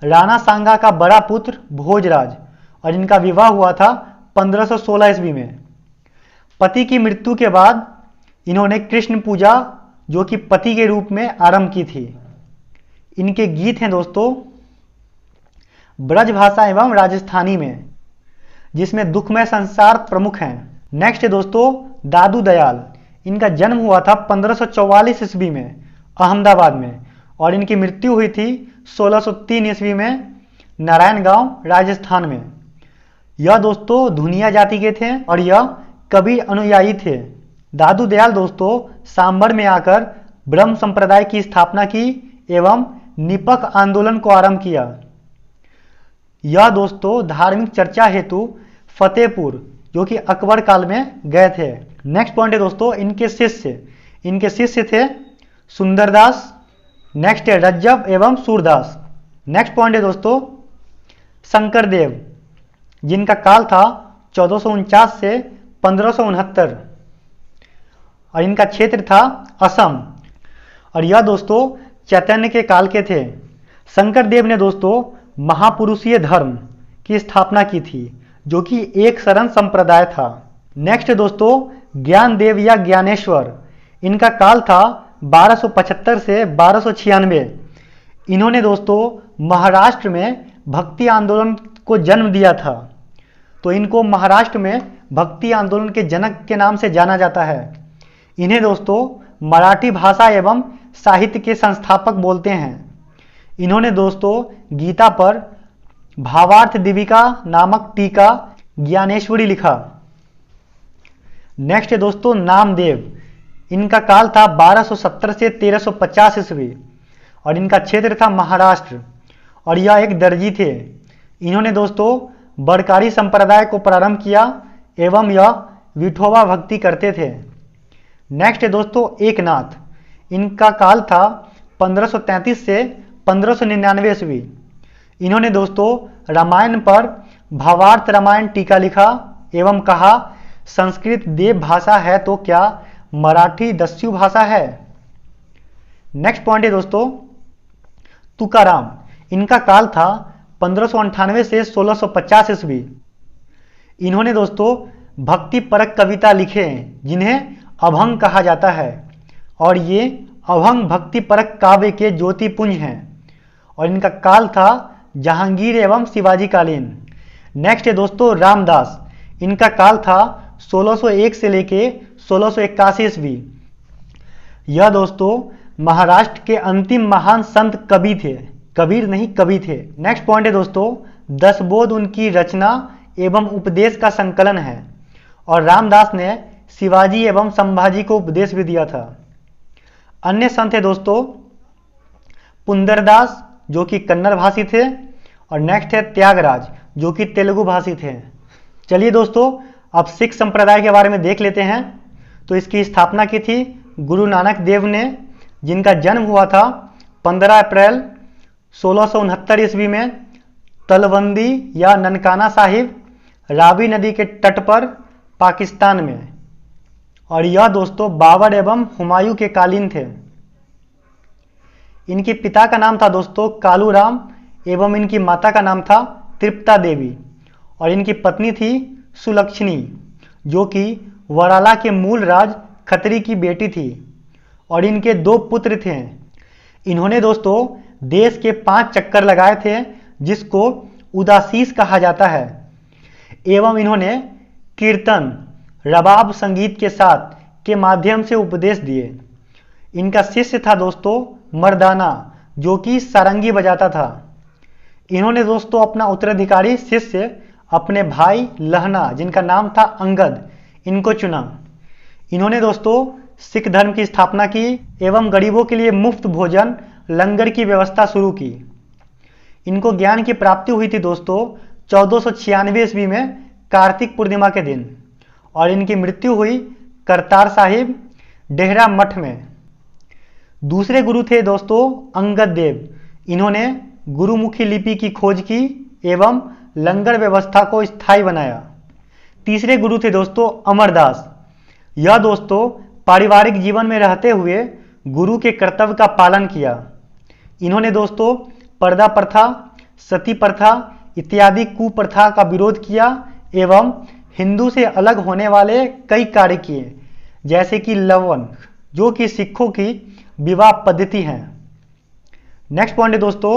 राणा सांगा का बड़ा पुत्र भोजराज और इनका विवाह हुआ था 1516 ईस्वी में। पति की मृत्यु के बाद इन्होंने कृष्ण पूजा जो कि पति के रूप में आरंभ की थी। इनके गीत हैं दोस्तों ब्रज भाषा एवं राजस्थानी में जिसमें दुखमय संसार प्रमुख हैं। नेक्स्ट है दोस्तों दादू दयाल। इनका जन्म हुआ था 1544 ईस्वी में अहमदाबाद में और इनकी मृत्यु हुई थी 1603 ईस्वी में नारायण गांव, राजस्थान में। यह दोस्तों धुनिया जाति के थे और यह कबीर अनुयायी थे। दादू दयाल दोस्तों सांबर में आकर ब्रह्म संप्रदाय की स्थापना की एवं निपक आंदोलन को आरंभ किया। यह दोस्तों धार्मिक चर्चा हेतु फतेहपुर जो कि अकबर काल में गए थे। नेक्स्ट पॉइंट है दोस्तों इनके शिष्य थे सुंदरदास। नेक्स्ट है रज्जब एवं सूरदास। नेक्स्ट पॉइंट है दोस्तों शंकरदेव जिनका काल था 1449 से 1569 और इनका क्षेत्र था असम और यह दोस्तों चैतन्य के काल के थे। शंकरदेव ने दोस्तों महापुरुषीय धर्म की स्थापना की थी जो कि एक शरण संप्रदाय था। नेक्स्ट दोस्तों ज्ञानदेव या ज्ञानेश्वर। इनका काल था 1275 से 1296। इन्होंने दोस्तों महाराष्ट्र में भक्ति आंदोलन को जन्म दिया था तो इनको महाराष्ट्र में भक्ति आंदोलन के जनक के नाम से जाना जाता है। इन्हें दोस्तों मराठी भाषा एवं साहित्य के संस्थापक बोलते हैं। इन्होंने दोस्तों गीता पर भावार्थ दीपिका नामक टीका ज्ञानेश्वरी लिखा। नेक्स्ट है दोस्तों नामदेव। इनका काल था 1270 से 1350 ईस्वी और इनका क्षेत्र था महाराष्ट्र और यह एक दर्जी थे। इन्होंने दोस्तों बड़कारी संप्रदाय को प्रारंभ किया एवं यह विठोबा भक्ति करते थे। नेक्स्ट है दोस्तों एकनाथ। इनका काल था 1533 से 1599 ईस्वी। इन्होंने दोस्तों रामायण पर भावार्थ रामायण टीका लिखा एवं कहा संस्कृत देव भाषा है तो क्या मराठी दस्यु भाषा है। नेक्स्ट पॉइंट है दोस्तों तुकाराम। इनका काल था 1598 से 1650 ईस्वी। इन्होंने दोस्तों भक्ति परक कविता लिखे जिन्हें अभंग कहा जाता है और ये अभंग भक्ति परक काव्य के ज्योतिपुंज हैं और इनका काल था जहांगीर एवं शिवाजी कालीन। नेक्स्ट है दोस्तों रामदास। इनका काल था 1601 से लेके 1681 ईस्वी। यह दोस्तों महाराष्ट्र के अंतिम महान संत कवि थे, कबीर नहीं कवि थे। नेक्स्ट पॉइंट है दोस्तों, 10 बोध उनकी रचना एवं उपदेश का संकलन है और रामदास ने शिवाजी एवं संभाजी को उपदेश भी दिया था। अन्य संत है दोस्तों पुंदरदास जो कि कन्नड़ भाषी थे, और नेक्स्ट है त्यागराज जो कि तेलुगु भाषी थे। चलिए दोस्तों अब सिख संप्रदाय के बारे में देख लेते हैं। तो इसकी स्थापना की थी गुरु नानक देव ने, जिनका जन्म हुआ था 15 अप्रैल 1669 ईस्वी में तलवंदी या ननकाना साहिब, रावी नदी के तट पर, पाकिस्तान में। और यह दोस्तों बाबर एवं हुमायूं के कालीन थे। इनके पिता का नाम था दोस्तों कालूराम एवं इनकी माता का नाम था तृप्ता देवी, और इनकी पत्नी थी सुलक्षणी जो कि वराला के मूल राज खत्री की बेटी थी, और इनके 2 पुत्र थे। इन्होंने दोस्तों देश के 5 चक्कर लगाए थे जिसको उदासीस कहा जाता है, एवं इन्होंने कीर्तन रबाब संगीत के साथ के माध्यम से उपदेश दिए। इनका शिष्य था दोस्तों मर्दाना जो कि सारंगी बजाता था। इन्होंने दोस्तों अपना उत्तराधिकारी शिष्य अपने भाई लहना जिनका नाम था अंगद, इनको चुना। इन्होंने दोस्तों सिख धर्म की स्थापना की एवं गरीबों के लिए मुफ्त भोजन लंगर की व्यवस्था शुरू की। इनको ज्ञान की प्राप्ति हुई थी दोस्तों 1496 ईस्वी में कार्तिक पूर्णिमा के दिन, और इनकी मृत्यु हुई करतार साहिब डेहरा मठ में। दूसरे गुरु थे दोस्तों अंगद देव। इन्होंने गुरुमुखी लिपि की खोज की एवं लंगर व्यवस्था को स्थायी बनाया। तीसरे गुरु थे दोस्तों अमरदास। यह दोस्तों पारिवारिक जीवन में रहते हुए गुरु के कर्तव्य का पालन किया। इन्होंने दोस्तों पर्दा प्रथा, सती प्रथा इत्यादि कुप्रथा का विरोध किया एवं हिंदू से अलग होने वाले कई कार्य किए, जैसे कि लवन जो कि सिखों की विवाह पद्धति है। नेक्स्ट पॉइंट है दोस्तों,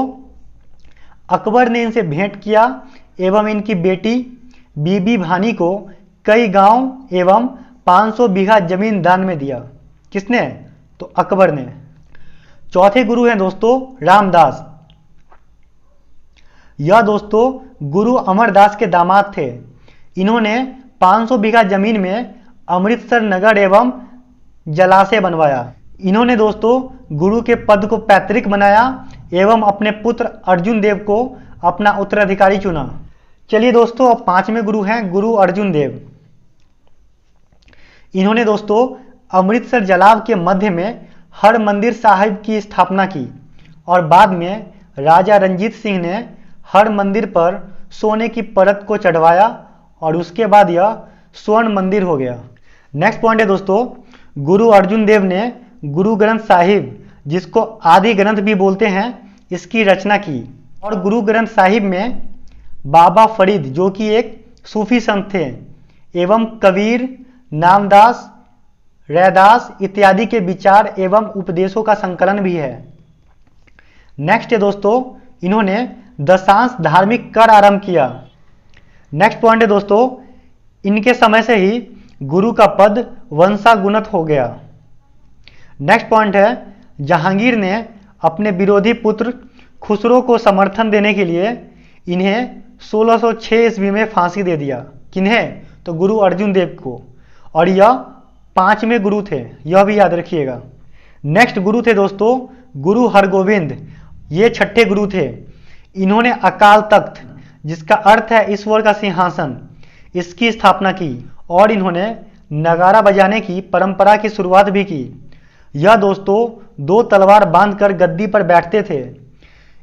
अकबर ने इनसे भेंट किया एवं इनकी बेटी बीबी भानी को कई गांव एवं 500 बीघा जमीन दान में दिया। किसने? तो अकबर ने। चौथे गुरु हैं दोस्तों रामदास। यह दोस्तों गुरु अमरदास के दामाद थे। इन्होंने 500 बीघा जमीन में अमृतसर नगर एवं जलाशय बनवाया। इन्होंने दोस्तों गुरु के पद को पैतृक बनाया एवं अपने पुत्र अर्जुन देव को अपना उत्तराधिकारी चुना। चलिए दोस्तों अब 5वें गुरु हैं गुरु अर्जुन देव। इन्होंने दोस्तों अमृतसर जलाव के मध्य में हर मंदिर साहिब की स्थापना की, और बाद में राजा रंजीत सिंह ने हर मंदिर पर सोने की परत को चढ़वाया, और उसके बाद यह स्वर्ण मंदिर हो गया। नेक्स्ट पॉइंट है दोस्तों, गुरु अर्जुन देव ने गुरु ग्रंथ साहिब, जिसको आदि ग्रंथ भी बोलते हैं, इसकी रचना की। और गुरु ग्रंथ साहिब में बाबा फरीद जो कि एक सूफी संत थे एवं कबीर, नामदास, रैदास इत्यादि के विचार एवं उपदेशों का संकलन भी है। नेक्स्ट है दोस्तों, इन्होंने दशांश धार्मिक कर आरंभ किया। नेक्स्ट पॉइंट है दोस्तों, इनके समय से ही गुरु का पद वंशागुणत हो गया। नेक्स्ट पॉइंट है, जहांगीर ने अपने विरोधी पुत्र खुसरो को समर्थन देने के लिए इन्हें 1606 ईस्वी में फांसी दे दिया। किन्हें? तो गुरु अर्जुन देव को। और यह 5वें गुरु थे, यह भी याद रखिएगा। नेक्स्ट गुरु थे दोस्तों गुरु हरगोविंद। ये 6ठे गुरु थे। इन्होंने अकाल तख्त, जिसका अर्थ है ईश्वर का सिंहासन, इसकी स्थापना की, और इन्होंने नगारा बजाने की परंपरा की शुरुआत भी की। यह दोस्तों 2 तलवार बांधकर गद्दी पर बैठते थे।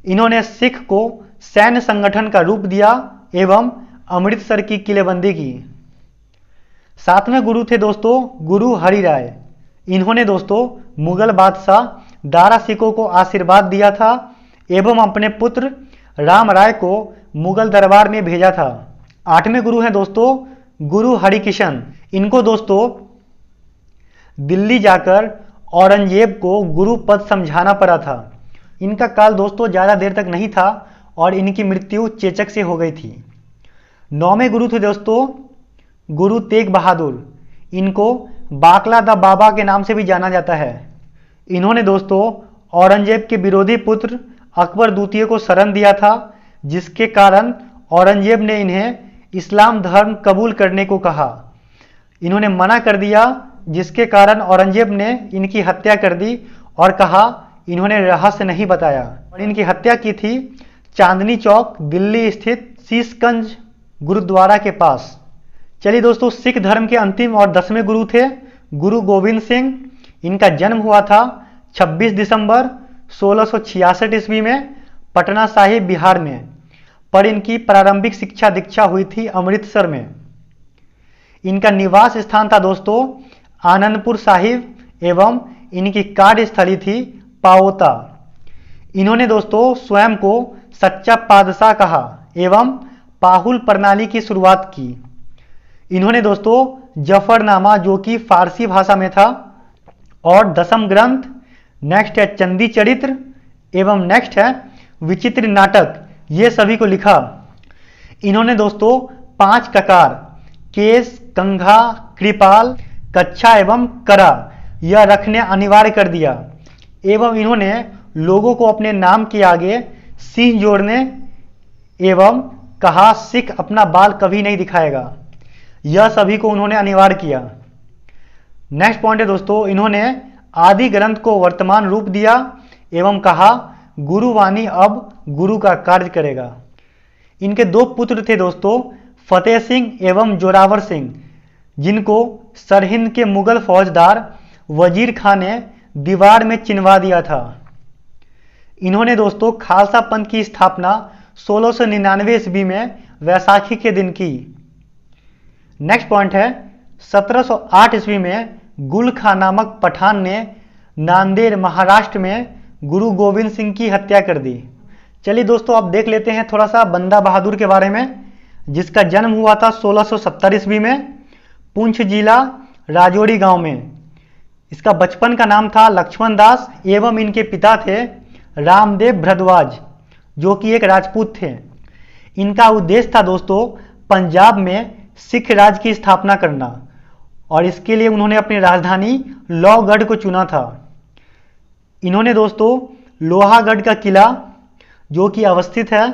इन्होंने सिख को सैन्य संगठन का रूप दिया एवं अमृतसर की किलेबंदी की। 7वें गुरु थे दोस्तों गुरु हरिराय। इन्होंने दोस्तों मुगल बादशाह दारा सिकों को आशीर्वाद दिया था एवं अपने पुत्र राम राय को मुगल दरबार में भेजा था। 8वें गुरु हैं दोस्तों गुरु हरिकिशन। इनको दोस्तों दिल्ली जाकर औरंगजेब को गुरु पद समझाना पड़ा था। इनका काल दोस्तों ज़्यादा देर तक नहीं था और इनकी मृत्यु चेचक से हो गई थी। 9वें गुरु थे दोस्तों गुरु तेग बहादुर। इनको बाकला दा बाबा के नाम से भी जाना जाता है। इन्होंने दोस्तों औरंगजेब के विरोधी पुत्र अकबर द्वितीय को शरण दिया था, जिसके कारण औरंगजेब ने इन्हें इस्लाम धर्म कबूल करने को कहा। इन्होंने मना कर दिया, जिसके कारण औरंगजेब ने इनकी हत्या कर दी और कहा इन्होंने रहस्य नहीं बताया। और इनकी हत्या की थी चांदनी चौक दिल्ली स्थित शीशगंज गुरुद्वारा के पास। चलिए दोस्तों, सिख धर्म के अंतिम और 10वें गुरु थे गुरु गोविंद सिंह। इनका जन्म हुआ था 26 दिसंबर 1666 ईस्वी में पटना साहिब बिहार में, पर इनकी प्रारंभिक शिक्षा दीक्षा हुई थी अमृतसर में। इनका निवास स्थान था दोस्तों आनंदपुर साहिब एवं इनकी कार्यस्थली थी पाओता। इन्होंने दोस्तों स्वयं को सच्चा पादशाह कहा एवं पाहुल प्रणाली की शुरुआत की। इन्होंने दोस्तों जफरनामा, जो कि फारसी भाषा में था, और दशम ग्रंथ, नेक्स्ट है चंदी चरित्र एवं नेक्स्ट है विचित्र नाटक, ये सभी को लिखा। इन्होंने दोस्तों 5 ककार केस, कंघा, कृपाल, कच्छा एवं करा यह रखने अनिवार्य कर दिया एवं इन्होंने लोगों को अपने नाम के आगे सिंह जोड़ने एवं कहा सिख अपना बाल कभी नहीं दिखाएगा। यह सभी को उन्होंने अनिवार्य किया। नेक्स्ट पॉइंट है दोस्तों, इन्होंने आदि ग्रंथ को वर्तमान रूप दिया एवं कहा गुरुवाणी अब गुरु का कार्य करेगा। इनके 2 पुत्र थे दोस्तों फतेह सिंह एवं जोरावर सिंह, जिनको सरहिंद के मुगल फौजदार वजीर खान ने दीवार में चिनवा दिया था। इन्होंने दोस्तों खालसा पंथ की स्थापना 1699 ईस्वी में वैसाखी के दिन की। नेक्स्ट पॉइंट है 1708 ईस्वी में गुल खां नामक पठान ने नांदेड़ महाराष्ट्र में गुरु गोविंद सिंह की हत्या कर दी। चलिए दोस्तों, अब देख लेते हैं थोड़ा सा बंदा बहादुर के बारे में, जिसका जन्म हुआ था 1670 ईस्वी में पुंछ जिला राजौरी गांव में। इसका बचपन का नाम था लक्ष्मण दास एवं इनके पिता थे रामदेव भरद्वाज, जो कि एक राजपूत थे। इनका उद्देश्य था दोस्तों पंजाब में सिख राज की स्थापना करना और इसके लिए उन्होंने अपनी राजधानी लोहगढ़ को चुना था। इन्होंने दोस्तों लोहागढ़ का किला, जो कि अवस्थित है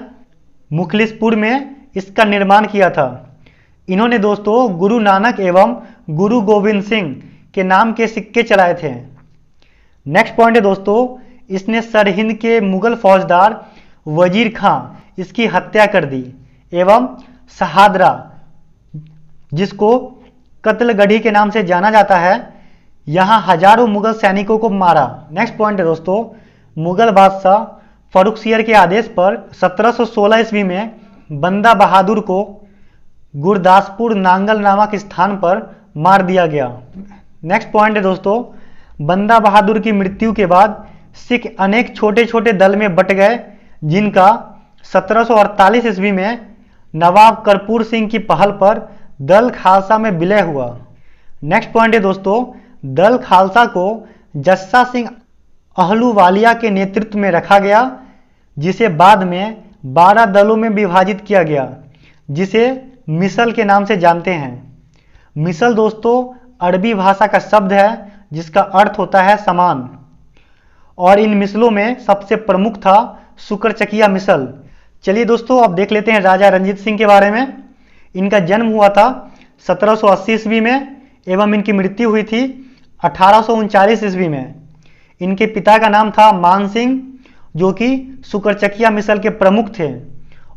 मुखलिसपुर में, इसका निर्माण किया था। इन्होंने दोस्तों गुरु नानक एवं गुरु गोविंद सिंह के नाम के सिक्के चलाए थे। नेक्स्ट पॉइंट है दोस्तों, इसने सरहिंद के मुगल फौजदार वजीर खां इसकी हत्या कर दी एवं सहादरा, जिसको कत्लगढ़ी के नाम से जाना जाता है, यहाँ हजारों मुगल सैनिकों को मारा। नेक्स्ट पॉइंट है दोस्तों, मुगल बादशाह फर्रुखसियर के आदेश पर 1716 ईस्वी में बंदा बहादुर को गुरदासपुर नांगल नामक स्थान पर मार दिया गया। नेक्स्ट पॉइंट है दोस्तों, बंदा बहादुर की मृत्यु के बाद सिख अनेक छोटे छोटे दल में बट गए, जिनका 1748 ईस्वी में नवाब करपूर सिंह की पहल पर दल खालसा में विलय हुआ। नेक्स्ट पॉइंट है दोस्तों, दल खालसा को जस्सा सिंह अहलूवालिया के नेतृत्व में रखा गया, जिसे बाद में 12 दलों में विभाजित किया गया, जिसे मिसल के नाम से जानते हैं। मिसल दोस्तों अरबी भाषा का शब्द है जिसका अर्थ होता है समान, और इन मिसलों में सबसे प्रमुख था शुक्रचकिया मिसल। चलिए दोस्तों, अब देख लेते हैं राजा रंजीत सिंह के बारे में। इनका जन्म हुआ था 1780 ईस्वी में एवं इनकी मृत्यु हुई थी 1839 ईस्वी में। इनके पिता का नाम था मान सिंह, जो कि शुक्रचकिया मिसल के प्रमुख थे,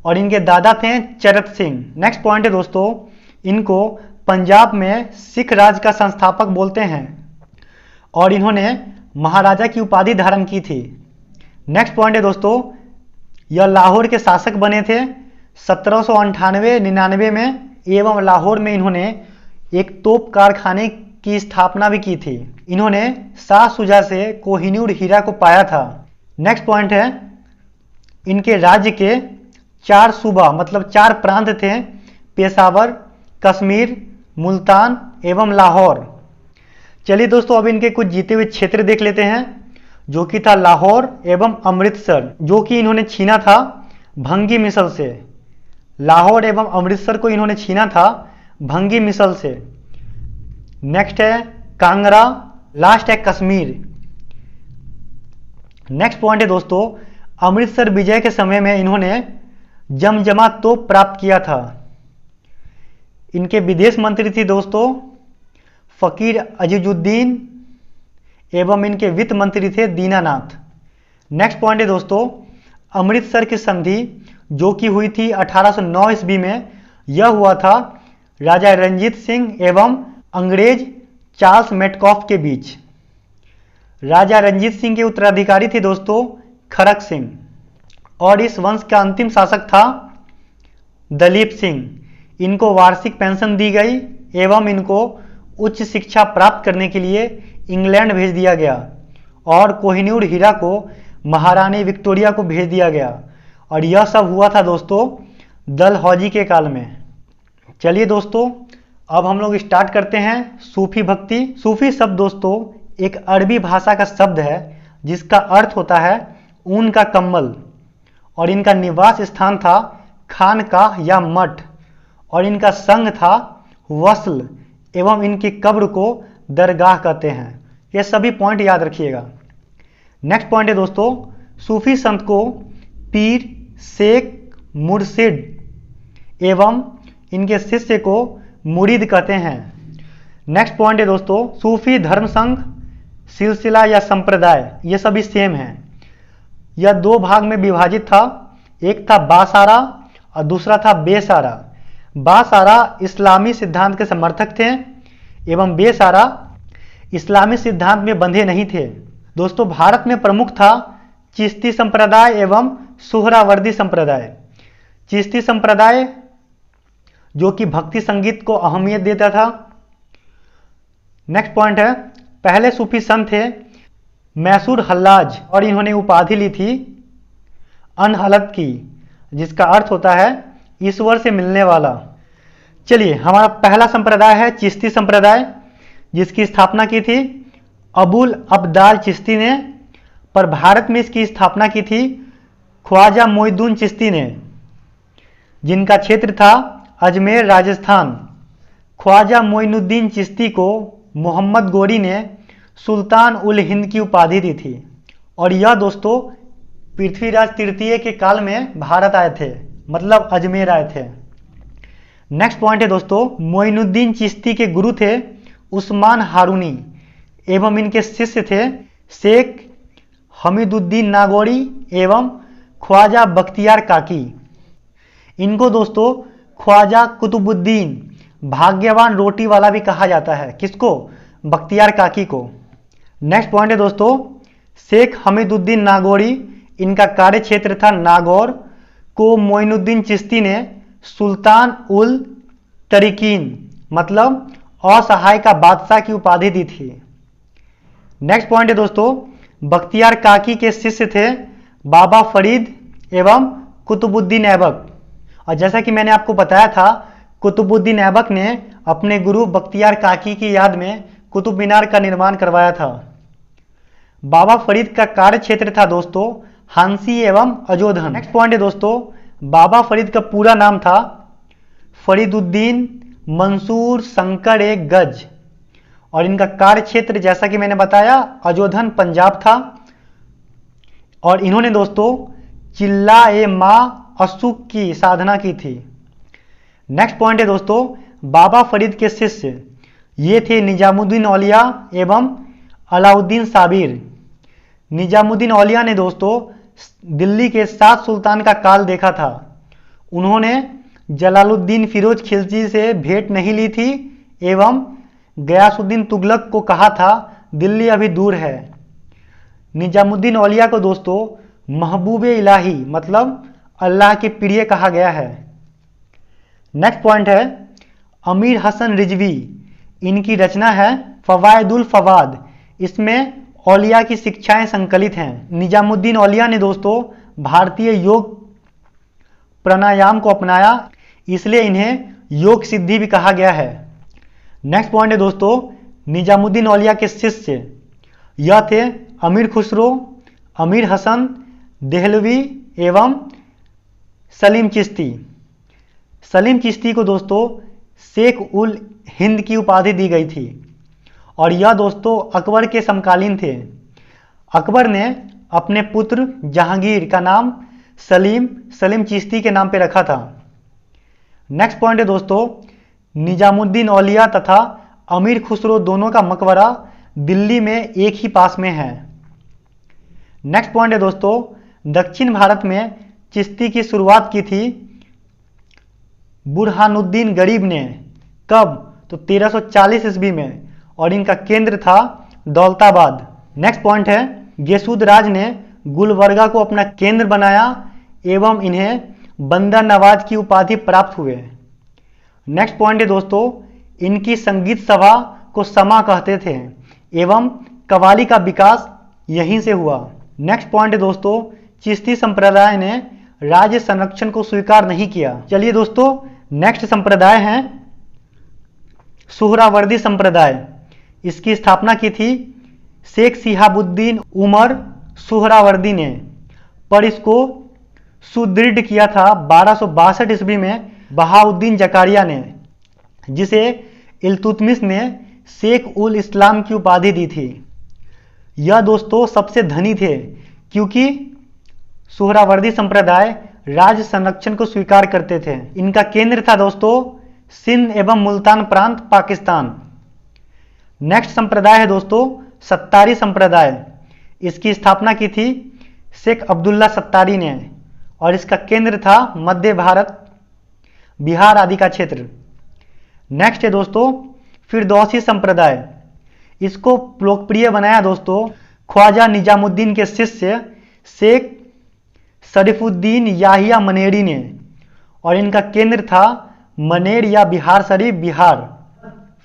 और इनके दादा थे चरत सिंह। नेक्स्ट पॉइंट है दोस्तों, इनको पंजाब में सिख राज का संस्थापक बोलते हैं और इन्होंने महाराजा की उपाधि धारण की थी। नेक्स्ट पॉइंट है दोस्तों, यह लाहौर के शासक बने थे 1798-99 में, एवं लाहौर में इन्होंने एक तोप कारखाने की स्थापना भी की थी। इन्होंने शाह शुजा से कोहिनूर हीरा को पाया था। नेक्स्ट पॉइंट है, इनके राज्य के 4 सूबा मतलब 4 प्रांत थे, पेशावर, कश्मीर, मुल्तान एवं लाहौर। चलिए दोस्तों, अब इनके कुछ जीते हुए क्षेत्र देख लेते हैं, जो कि था लाहौर एवं अमृतसर, जो कि इन्होंने छीना था भंगी मिसल से। लाहौर एवं अमृतसर को इन्होंने छीना था भंगी मिसल से। नेक्स्ट है कांगड़ा, लास्ट है कश्मीर। नेक्स्ट पॉइंट है दोस्तों, अमृतसर विजय के समय में इन्होंने जमजमा तोप प्राप्त किया था। इनके विदेश मंत्री थे दोस्तों फकीर अजीजुद्दीन एवं इनके वित्त मंत्री थे दीनानाथ। नेक्स्ट पॉइंट है दोस्तों, अमृतसर की संधि जो कि हुई थी 1809 ईस्वी में, यह हुआ था राजा रंजीत सिंह एवं अंग्रेज चार्ल्स मेटकॉफ के बीच। राजा रंजीत सिंह के उत्तराधिकारी थे दोस्तों खड़क सिंह, और इस वंश का अंतिम शासक था दलीप सिंह। इनको वार्षिक पेंशन दी गई एवं इनको उच्च शिक्षा प्राप्त करने के लिए इंग्लैंड भेज दिया गया, और कोहिनूर हीरा को महारानी विक्टोरिया को भेज दिया गया। और यह सब हुआ था दोस्तों डलहौजी के काल में। चलिए दोस्तों, अब हम लोग स्टार्ट करते हैं सूफी भक्ति। सूफी शब्द दोस्तों एक अरबी भाषा का शब्द है जिसका अर्थ होता है ऊन का कम्बल, और इनका निवास स्थान था खानकाह या मठ, और इनका संघ था वस्ल, एवं इनकी कब्र को दरगाह कहते हैं। ये सभी पॉइंट याद रखिएगा। नेक्स्ट पॉइंट है दोस्तों, सूफी संत को पीर, शेख, मुर्शिद एवं इनके शिष्य को मुरीद कहते हैं। नेक्स्ट पॉइंट है दोस्तों, सूफी धर्म संघ, सिलसिला या संप्रदाय, ये सभी सेम हैं। यह दो भाग में विभाजित था, एक था बासारा और दूसरा था बेसारा। बासारा इस्लामी सिद्धांत के समर्थक थे एवं बेसारा इस्लामी सिद्धांत में बंधे नहीं थे। दोस्तों भारत में प्रमुख था चिश्ती संप्रदाय एवं सुहरावर्दी संप्रदाय। चिश्ती संप्रदाय जो कि भक्ति संगीत को अहमियत देता था। नेक्स्ट पॉइंट है, पहले सूफी संत थे मैसूर हल्लाज, और इन्होंने उपाधि ली थी अनहलत की, जिसका अर्थ होता है ईश्वर से मिलने वाला। चलिए, हमारा पहला संप्रदाय है चिश्ती संप्रदाय, जिसकी स्थापना की थी अबुल अब्दाल चिश्ती ने, पर भारत में इसकी स्थापना की थी ख्वाजा मोइनुद्दीन चिश्ती ने, जिनका क्षेत्र था अजमेर राजस्थान। ख्वाजा मोइनुद्दीन चिश्ती को मोहम्मद गोरी ने सुल्तान उल हिंद की उपाधि दी थी, और यह दोस्तों पृथ्वीराज तृतीय के काल में भारत आए थे, मतलब अजमेर आए थे। नेक्स्ट पॉइंट है दोस्तों, मोइनुद्दीन चिश्ती के गुरु थे उस्मान हारूनी एवं इनके शिष्य थे शेख हमीदुद्दीन नागौरी एवं ख्वाजा बख्तियार काकी। इनको दोस्तों ख्वाजा कुतुबुद्दीन भाग्यवान रोटी वाला भी कहा जाता है। किसको? बख्तियार काकी को। नेक्स्ट पॉइंट है दोस्तों, शेख हमीदुद्दीन नागौरी, इनका कार्य क्षेत्र था नागौर, को मोइनुद्दीन चिश्ती ने सुल्तान उल तरीकीन मतलब असहाय का बादशाह की उपाधि दी थी। नेक्स्ट पॉइंट है दोस्तों, बख्तियार काकी के शिष्य थे बाबा फरीद एवं कुतुबुद्दीन ऐबक। और जैसा कि मैंने आपको बताया था, कुतुबुद्दीन ऐबक ने अपने गुरु बख्तियार काकी की याद में कुतुब मीनार का निर्माण करवाया था। बाबा फरीद का कार्य क्षेत्र था दोस्तों हांसी एवं अजोधन। नेक्स्ट पॉइंट है दोस्तों, बाबा फरीद का पूरा नाम था फरीदुद्दीन मंसूर शंकर ए गज, और इनका कार्य क्षेत्र जैसा कि मैंने बताया अजोधन पंजाब था। और इन्होंने दोस्तों चिल्ला ए माँ असुक की साधना की थी। नेक्स्ट पॉइंट है दोस्तों, बाबा फरीद के शिष्य ये थे निजामुद्दीन औलिया एवं अलाउद्दीन साबिर। निजामुद्दीन औलिया ने दोस्तों दिल्ली के 7 सुल्तान का काल देखा था। उन्होंने जलालुद्दीन फिरोज खिलजी से भेंट नहीं ली थी एवं गयासुद्दीन तुगलक को कहा था दिल्ली अभी दूर है। निजामुद्दीन औलिया को दोस्तों महबूबे इलाही मतलब अल्लाह के प्रिय कहा गया है। नेक्स्ट पॉइंट है अमीर हसन रिजवी, इनकी रचना है फवायदुल फवाद। इसमें औलिया की शिक्षाएं संकलित हैं। निजामुद्दीन औलिया ने दोस्तों भारतीय योग प्राणायाम को अपनाया, इसलिए इन्हें योग सिद्धि भी कहा गया है। नेक्स्ट पॉइंट है दोस्तों, निजामुद्दीन औलिया के शिष्य यह थे अमीर खुसरो, अमीर हसन देहलवी एवं सलीम चिश्ती। सलीम चिश्ती को दोस्तों शेख उल हिंद की उपाधि दी गई थी, और यह दोस्तों अकबर के समकालीन थे। अकबर ने अपने पुत्र जहांगीर का नाम सलीम चिश्ती के नाम पे रखा था। नेक्स्ट पॉइंट है दोस्तों, निजामुद्दीन औलिया तथा अमीर खुसरो दोनों का मकबरा दिल्ली में एक ही पास में है। नेक्स्ट पॉइंट है दोस्तों, दक्षिण भारत में चिश्ती की शुरुआत की थी बुरहानुद्दीन गरीब ने। कब? तो 1340 ईस्वी में, और इनका केंद्र था दौलताबाद। नेक्स्ट पॉइंट है, गेसूदराज ने गुलबर्गा को अपना केंद्र बनाया एवं इन्हें बंदर नवाज की उपाधि प्राप्त हुए। नेक्स्ट पॉइंट है दोस्तों, इनकी संगीत सभा को समा कहते थे एवं कव्वाली का विकास यहीं से हुआ। नेक्स्ट पॉइंट है दोस्तों, चिश्ती संप्रदाय ने राज्य संरक्षण को स्वीकार नहीं किया। चलिए दोस्तों, नेक्स्ट संप्रदाय है सुहरावर्दी संप्रदाय। इसकी स्थापना की थी शेख शिहाबुद्दीन उमर सुहरावर्दी ने, पर इसको सुदृढ़ किया था 1262 ईस्वी में बहाउद्दीन जकारिया ने, जिसे इल्तुतमिश ने शेख उल इस्लाम की उपाधि दी थी। यह दोस्तों सबसे धनी थे क्योंकि सुहरावर्दी संप्रदाय राज्य संरक्षण को स्वीकार करते थे। इनका केंद्र था दोस्तों सिंध एवं मुल्तान प्रांत, पाकिस्तान। नेक्स्ट संप्रदाय है दोस्तों सत्तारी संप्रदाय। इसकी स्थापना की थी शेख अब्दुल्ला सत्तारी ने, और इसका केंद्र था मध्य भारत, बिहार आदि का क्षेत्र। नेक्स्ट है दोस्तों फिरदौसी संप्रदाय। इसको लोकप्रिय बनाया दोस्तों ख्वाजा निजामुद्दीन के शिष्य शेख शरीफुद्दीन याहिया मनेरी ने, और इनका केंद्र था मनेर या बिहार शरीफ, बिहार।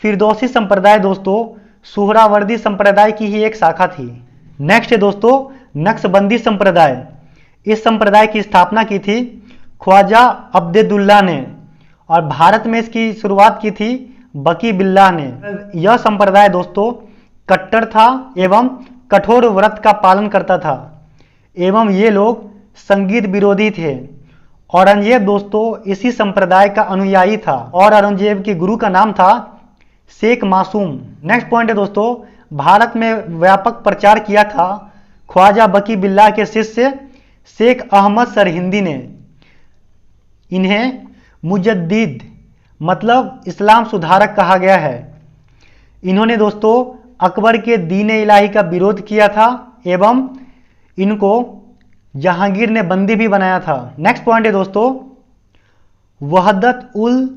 फिरदौसी संप्रदाय दोस्तों सुहरावर्दी संप्रदाय की ही एक शाखा थी। नेक्स्ट है दोस्तों नक्शबंदी संप्रदाय। इस संप्रदाय की स्थापना की थी ख्वाजा अब्दुल्ला ने, और भारत में इसकी शुरुआत की थी बकी बिल्लाह ने। यह संप्रदाय दोस्तों कट्टर था एवं कठोर व्रत का पालन करता था, एवं ये लोग संगीत विरोधी थे। औरंगजेब दोस्तों इसी संप्रदाय का अनुयायी था, और औरंगजेब के गुरु का नाम था शेख मासूम। नेक्स्ट पॉइंट है दोस्तों, भारत में व्यापक प्रचार किया था ख्वाजा बकी बिल्लाह के शिष्य शेख अहमद सरहिंदी ने। इन्हें मुजद्दिद मतलब इस्लाम सुधारक कहा गया है। इन्होंने दोस्तों अकबर के दीन इलाही का विरोध किया था एवं इनको जहांगीर ने बंदी भी बनाया था। नेक्स्ट पॉइंट है दोस्तों वहदत उल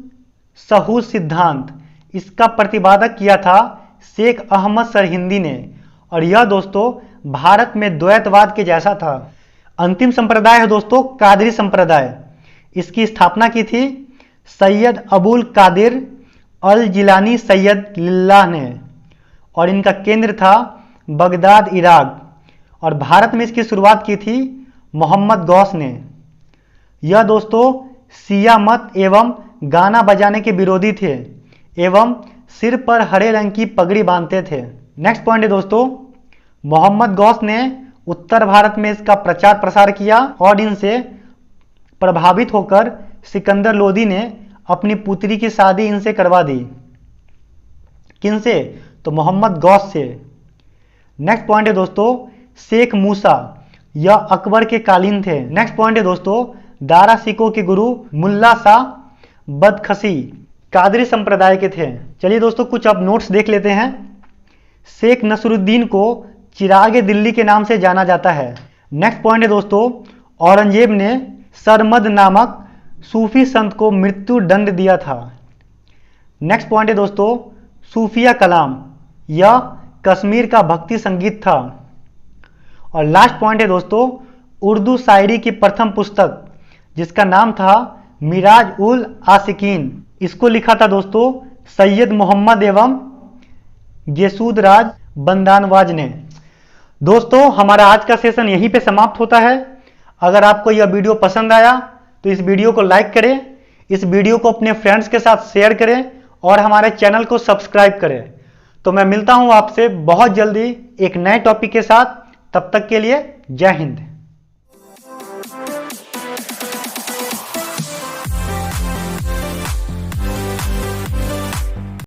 सहूद सिद्धांत। इसका प्रतिपादक किया था शेख अहमद सरहिंदी ने, और यह दोस्तों भारत में द्वैतवाद के जैसा था। अंतिम संप्रदाय है दोस्तों कादरी संप्रदाय। इसकी स्थापना की थी सैयद अबुल कादिर अल जिलानी सैयद लिल्लाह ने, और इनका केंद्र था बगदाद, इराक, और भारत में इसकी शुरुआत की थी मोहम्मद गौस ने। यह दोस्तों शिया मत एवं गाना बजाने के विरोधी थे एवं सिर पर हरे रंग की पगड़ी बांधते थे। नेक्स्ट पॉइंट है दोस्तों मोहम्मद गौस ने उत्तर भारत में इसका प्रचार प्रसार किया, और इनसे प्रभावित होकर सिकंदर लोदी ने अपनी पुत्री की शादी इनसे करवा दी। किनसे? तो मोहम्मद गौस से। नेक्स्ट पॉइंट है दोस्तों शेख मूसा। यह अकबर के कालीन थे। नेक्स्ट पॉइंट है दोस्तों दारा सिकों के गुरु मुल्ला शाह बदखशी कादरी संप्रदाय के थे। चलिए दोस्तों कुछ अब नोट्स देख लेते हैं। शेख नसरुद्दीन को चिरागे दिल्ली के नाम से जाना जाता है। नेक्स्ट पॉइंट है दोस्तों औरंगजेब ने सरमद नामक सूफी संत को मृत्यु दंड दिया था। नेक्स्ट पॉइंट है दोस्तों सूफिया कलाम। यह कश्मीर का भक्ति संगीत था। और लास्ट पॉइंट है दोस्तों उर्दू शायरी की प्रथम पुस्तक जिसका नाम था मिराज उल आशिकीन। इसको लिखा था दोस्तों सैयद मोहम्मद एवं गेसूदराज बंदानवाज ने। दोस्तों हमारा आज का सेशन यहीं पे समाप्त होता है। अगर आपको यह वीडियो पसंद आया तो इस वीडियो को लाइक करें, इस वीडियो को अपने फ्रेंड्स के साथ शेयर करें और हमारे चैनल को सब्सक्राइब करें। तो मैं मिलता हूं आपसे बहुत जल्दी एक नए टॉपिक के साथ। तब तक के लिए जय हिंद।